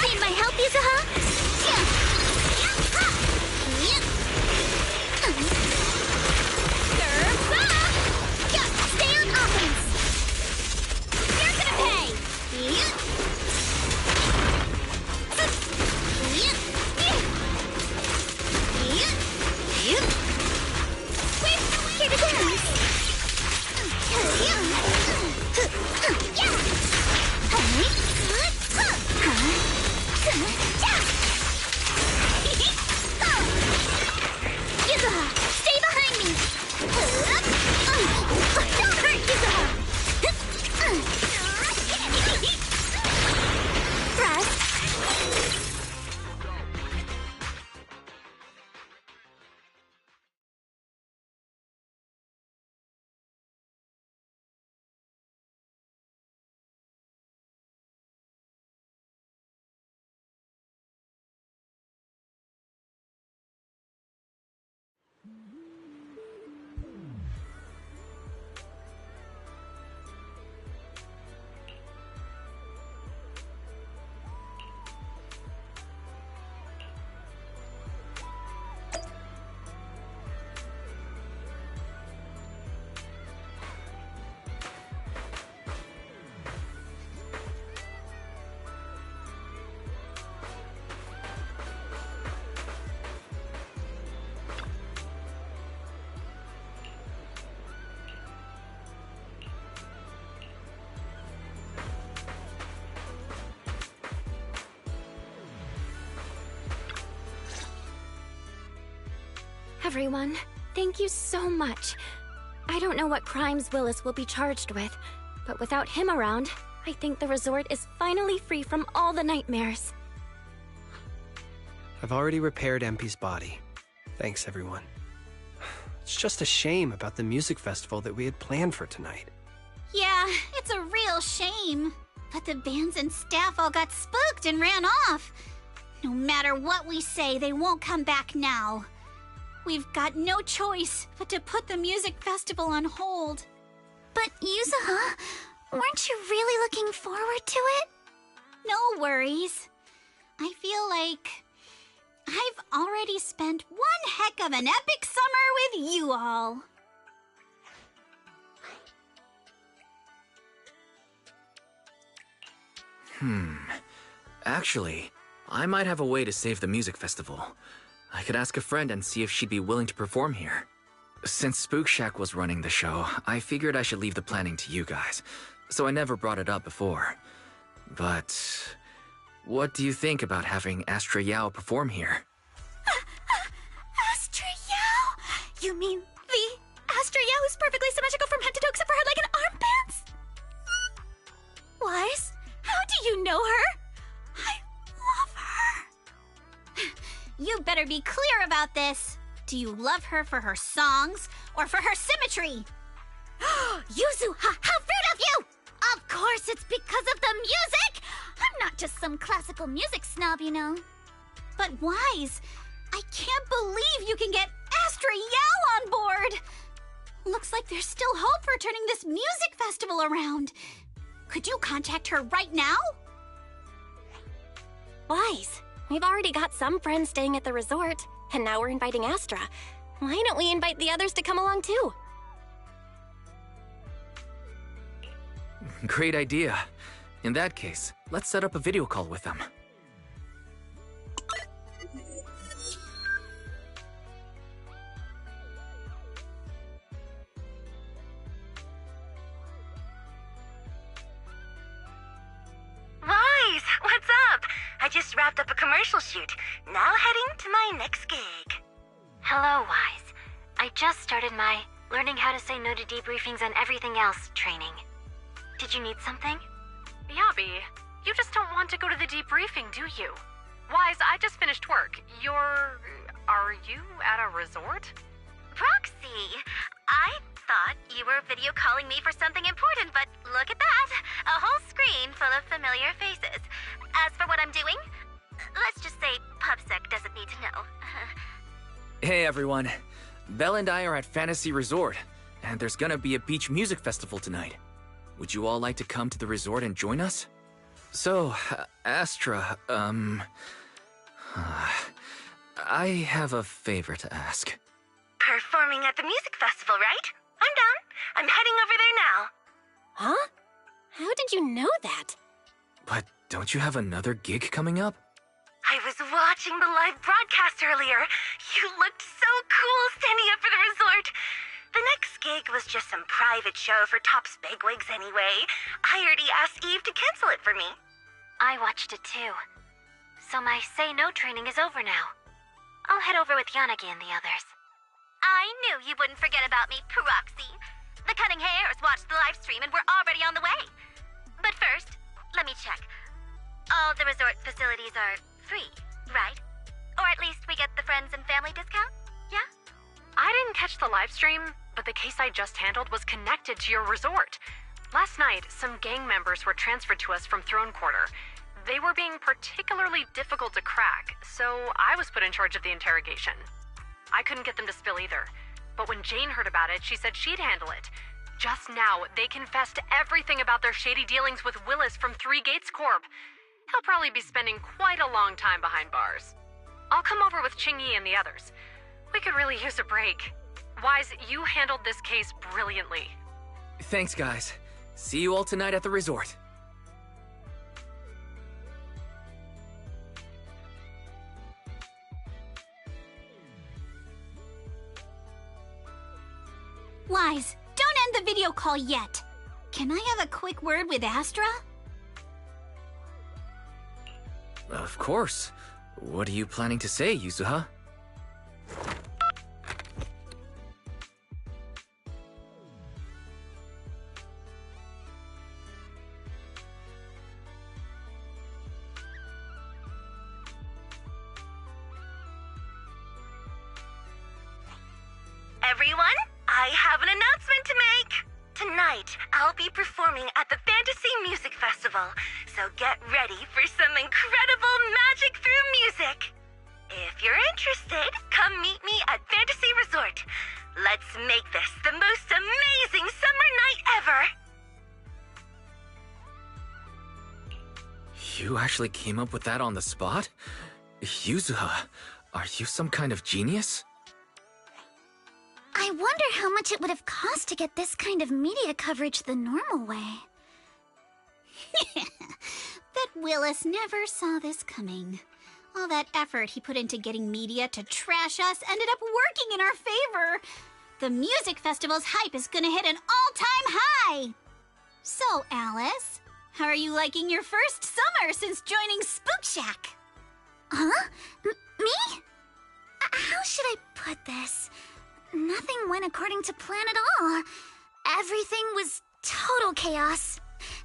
O: Need my help, Yuzuha? Stay on offense. You're gonna pay. Here it comes.
P: everyone. Thank you so much. I don't know what crimes Willis will be charged with, but without him around, I think the resort is finally free from all the nightmares.
N: I've already repaired MP's body. Thanks, everyone. It's just a shame about the music festival that we had planned for tonight.
O: Yeah, it's a real shame. But the bands and staff all got spooked and ran off. No matter what we say, they won't come back now. We've got no choice but to put the music festival on hold.
A: But Yuzuha, weren't you really looking forward to it?
O: No worries. I feel like I've already spent one heck of an epic summer with you all.
E: Actually, I might have a way to save the music festival. I could ask a friend and see if she'd be willing to perform here. Since Spook Shack was running the show, I figured I should leave the planning to you guys, so I never brought it up before. But what do you think about having Astra Yao perform here?
A: Astra Yao? You mean the Astra Yao who's perfectly symmetrical from head to toe except for her leg and armbands? Wise, how do you know her? I love her.
O: You better be clear about this. Do you love her for her songs or for her symmetry?
A: Yuzuha, how rude of you! Of course it's because of the music! I'm not just some classical music snob, you know.
O: But Wise, I can't believe you can get Astra Yao on board! Looks like there's still hope for turning this music festival around. Could you contact her right now?
M: Wise, we've already got some friends staying at the resort, and now we're inviting Astra. Why don't we invite the others to come along too?
E: Great idea. In that case, let's set up a video call with them.
T: Wise, what's up? I just wrapped up a commercial shoot. Now heading to my next gig.
P: Hello, Wise. I just started my learning how to say no to debriefings and everything else training. Did you need something?
U: Yabi, you just don't want to go to the debriefing, do you? Wise, I just finished work. Are you at a resort?
T: Proxy, I thought you were video calling me for something important, but look at that! A whole screen full of familiar faces. As for what I'm doing, let's just say PubSec doesn't need to know.
E: Hey everyone, Belle and I are at Fantasy Resort, and there's gonna be a beach music festival tonight. Would you all like to come to the resort and join us? So, Astra, I have a favor to ask.
T: Performing at the music festival, right? I'm down. I'm heading over there now.
M: Huh? How did you know that?
E: But don't you have another gig coming up?
T: I was watching the live broadcast earlier. You looked so cool standing up for the resort. The next gig was just some private show for Top's bigwigs anyway. I already asked Eve to cancel it for me.
P: I watched it too. So my say no training is over now. I'll head over with Yanagi and the others.
T: I knew you wouldn't forget about me, Proxy. The Cunning Hares watched the live stream and we're already on the way. But first, let me check. All the resort facilities are free, right? Or at least we get the friends and family discount, yeah?
U: I didn't catch the live stream, but the case I just handled was connected to your resort. Last night, some gang members were transferred to us from Throne Quarter. They were being particularly difficult to crack, so I was put in charge of the interrogation. I couldn't get them to spill either, but when Jane heard about it, she said she'd handle it. Just now, they confessed everything about their shady dealings with Willis from Three Gates Corp. He'll probably be spending quite a long time behind bars. I'll come over with Qingyi and the others. We could really use a break. Wise, you handled this case brilliantly.
E: Thanks, guys. See you all tonight at the resort.
O: Wise, don't end the video call yet. Can I have a quick word with Astra?
E: Of course. What are you planning to say, Yuzuha?
T: Everyone, I have an announcement to make. Tonight, I'll be performing at the Fantasy Music Festival, so get ready for some incredible magic through music. If you're interested, come meet me at Fantasy Resort. Let's make this the most amazing summer night ever!
E: You actually came up with that on the spot? Yuzuha, are you some kind of genius?
O: I wonder how much it would have cost to get this kind of media coverage the normal way.
D: Bet Willis never saw this coming. All that effort he put into getting media to trash us ended up working in our favor. The music festival's hype is gonna hit an all-time high! So, Alice, how are you liking your first summer since joining Spook Shack?
O: Huh? Me? How should I put this? Nothing went according to plan at all. Everything was total chaos.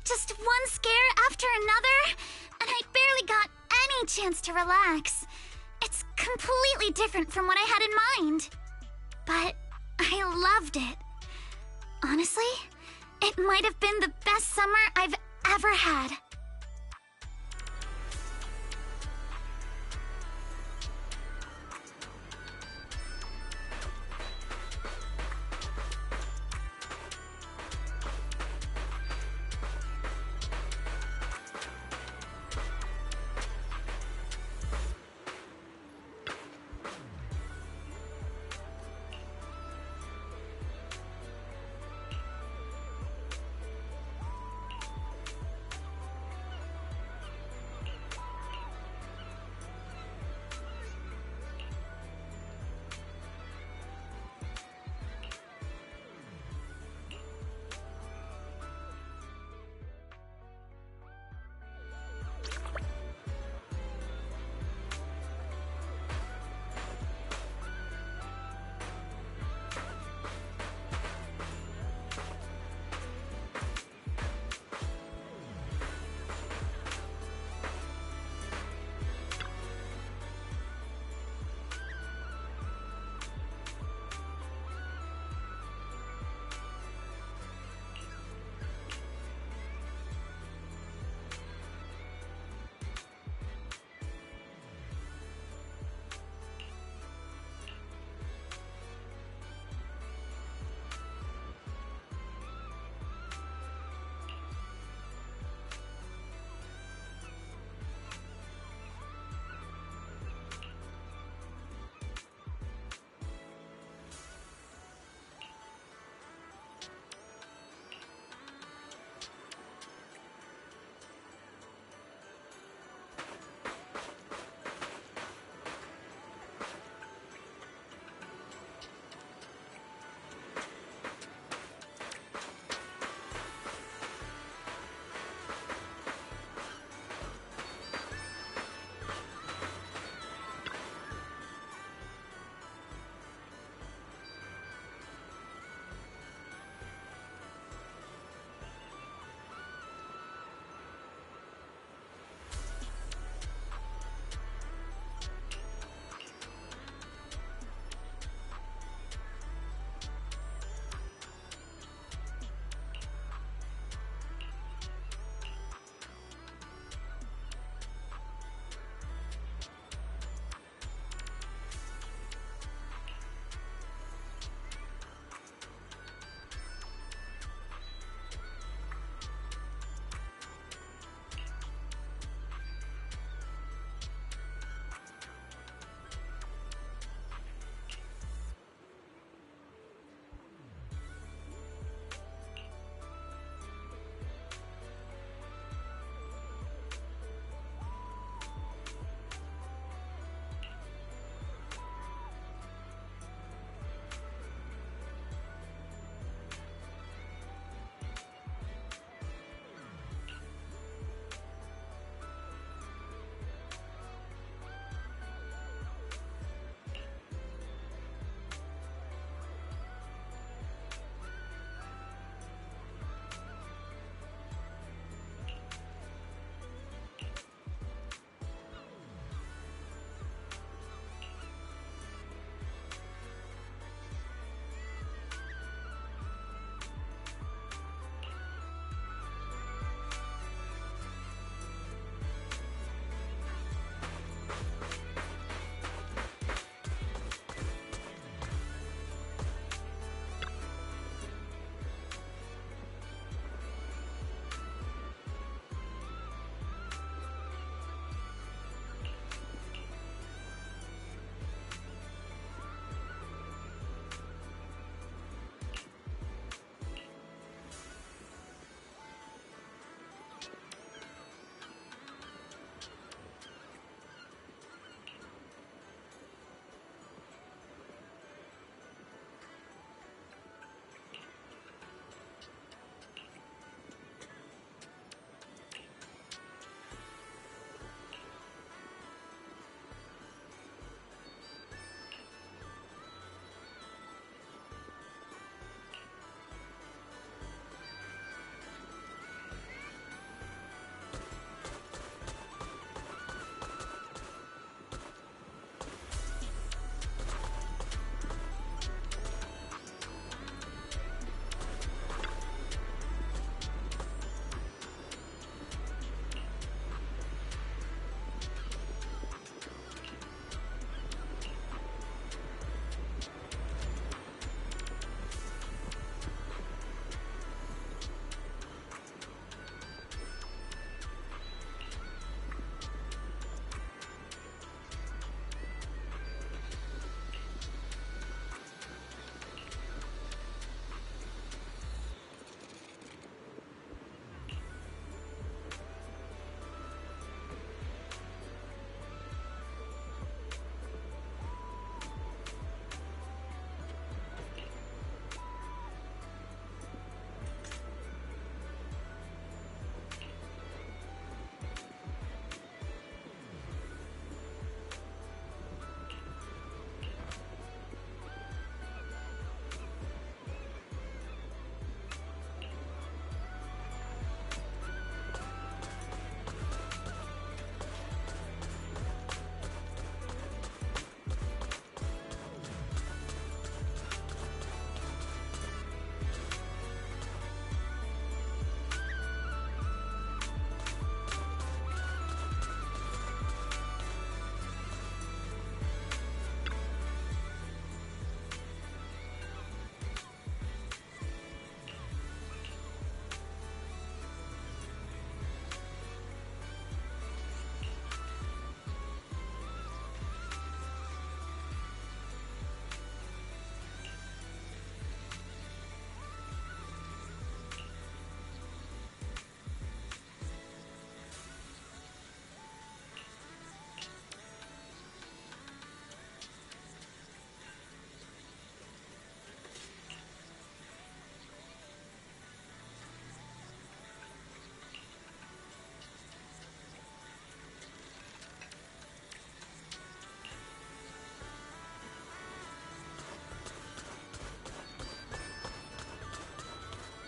O: Just one scare after another, and I barely got any chance to relax. It's completely different from what I had in mind. But I loved it. Honestly, it might have been the best summer I've ever had.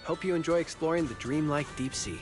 N: Hope you enjoy exploring the dreamlike deep sea.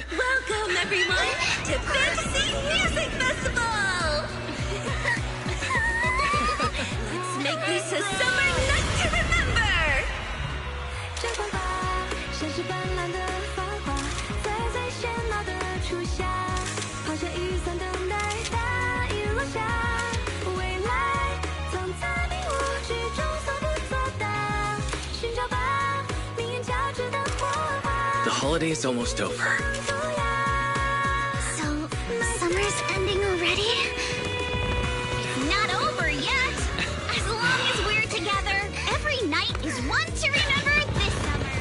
B: Welcome, everyone, to Fantasy Music Festival! Let's make this a summer night to remember!
H: 绽放吧，像是斑斓的芳华，在最喧闹的初夏，抛下雨伞等待大雨落下，未来藏在你我之中所不作的，寻找吧，命运交织的火花。
E: The holiday is almost over.
O: So, summer's ending already?
D: Not over yet! As long as we're together, every night is one to remember this summer.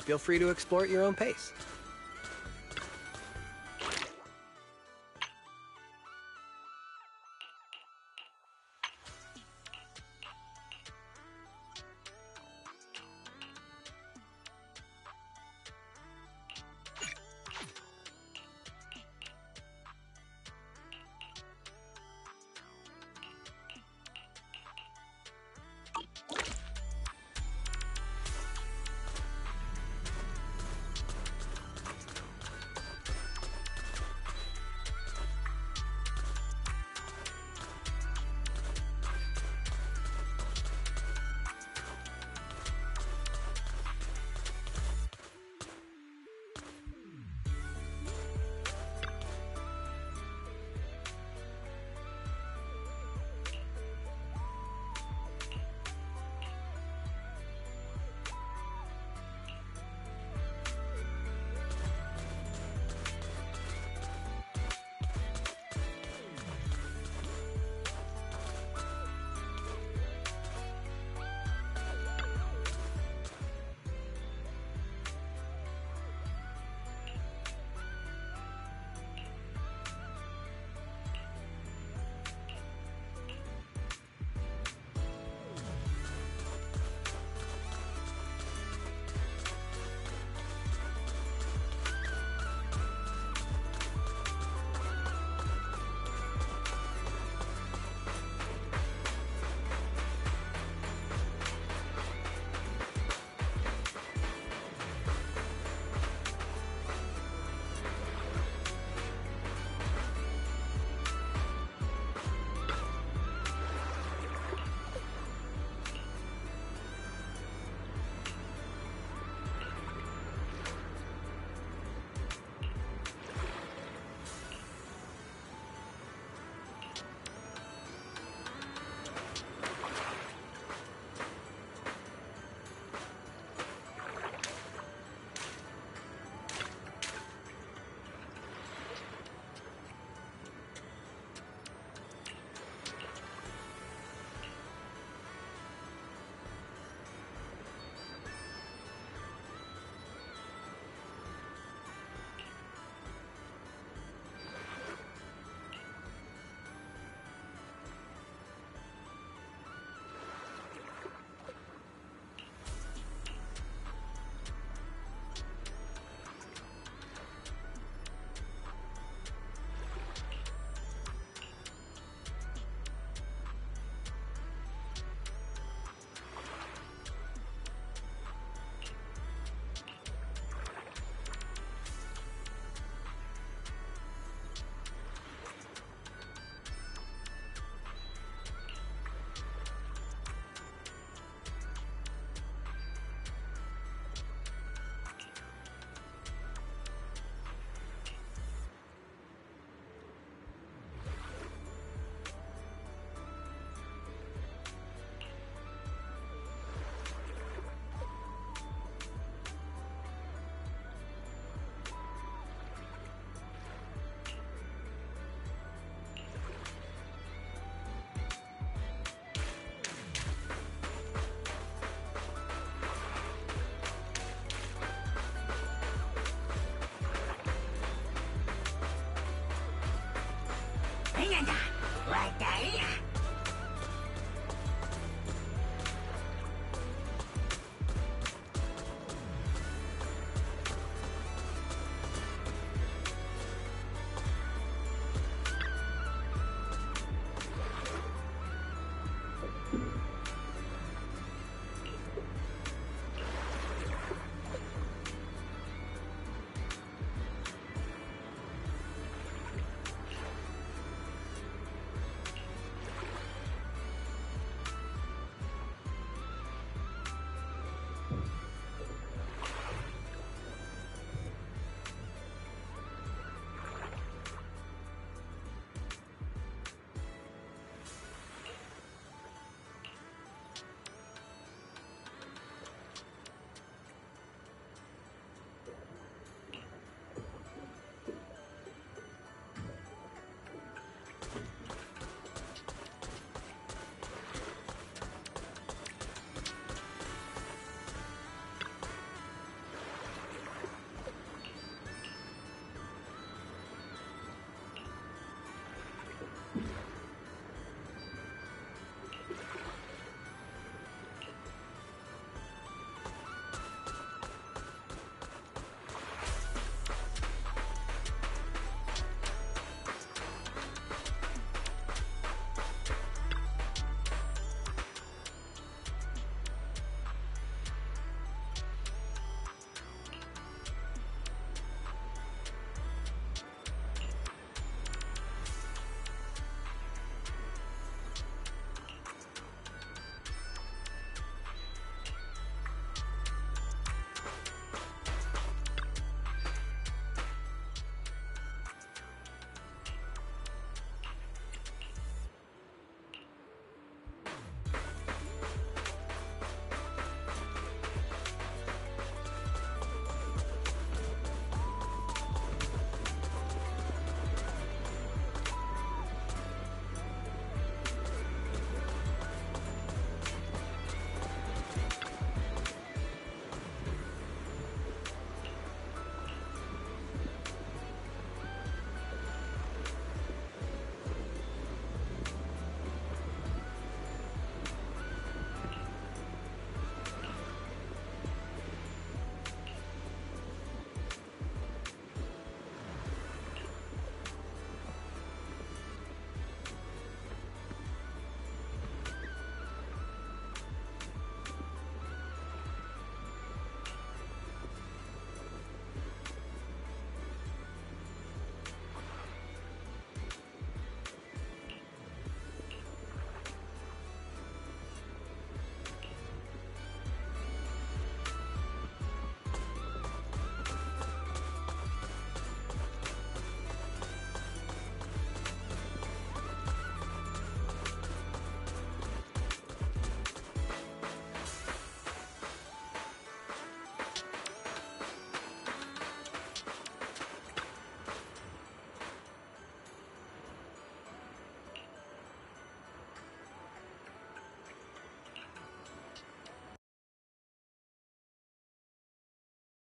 N: feel free to explore at your own pace.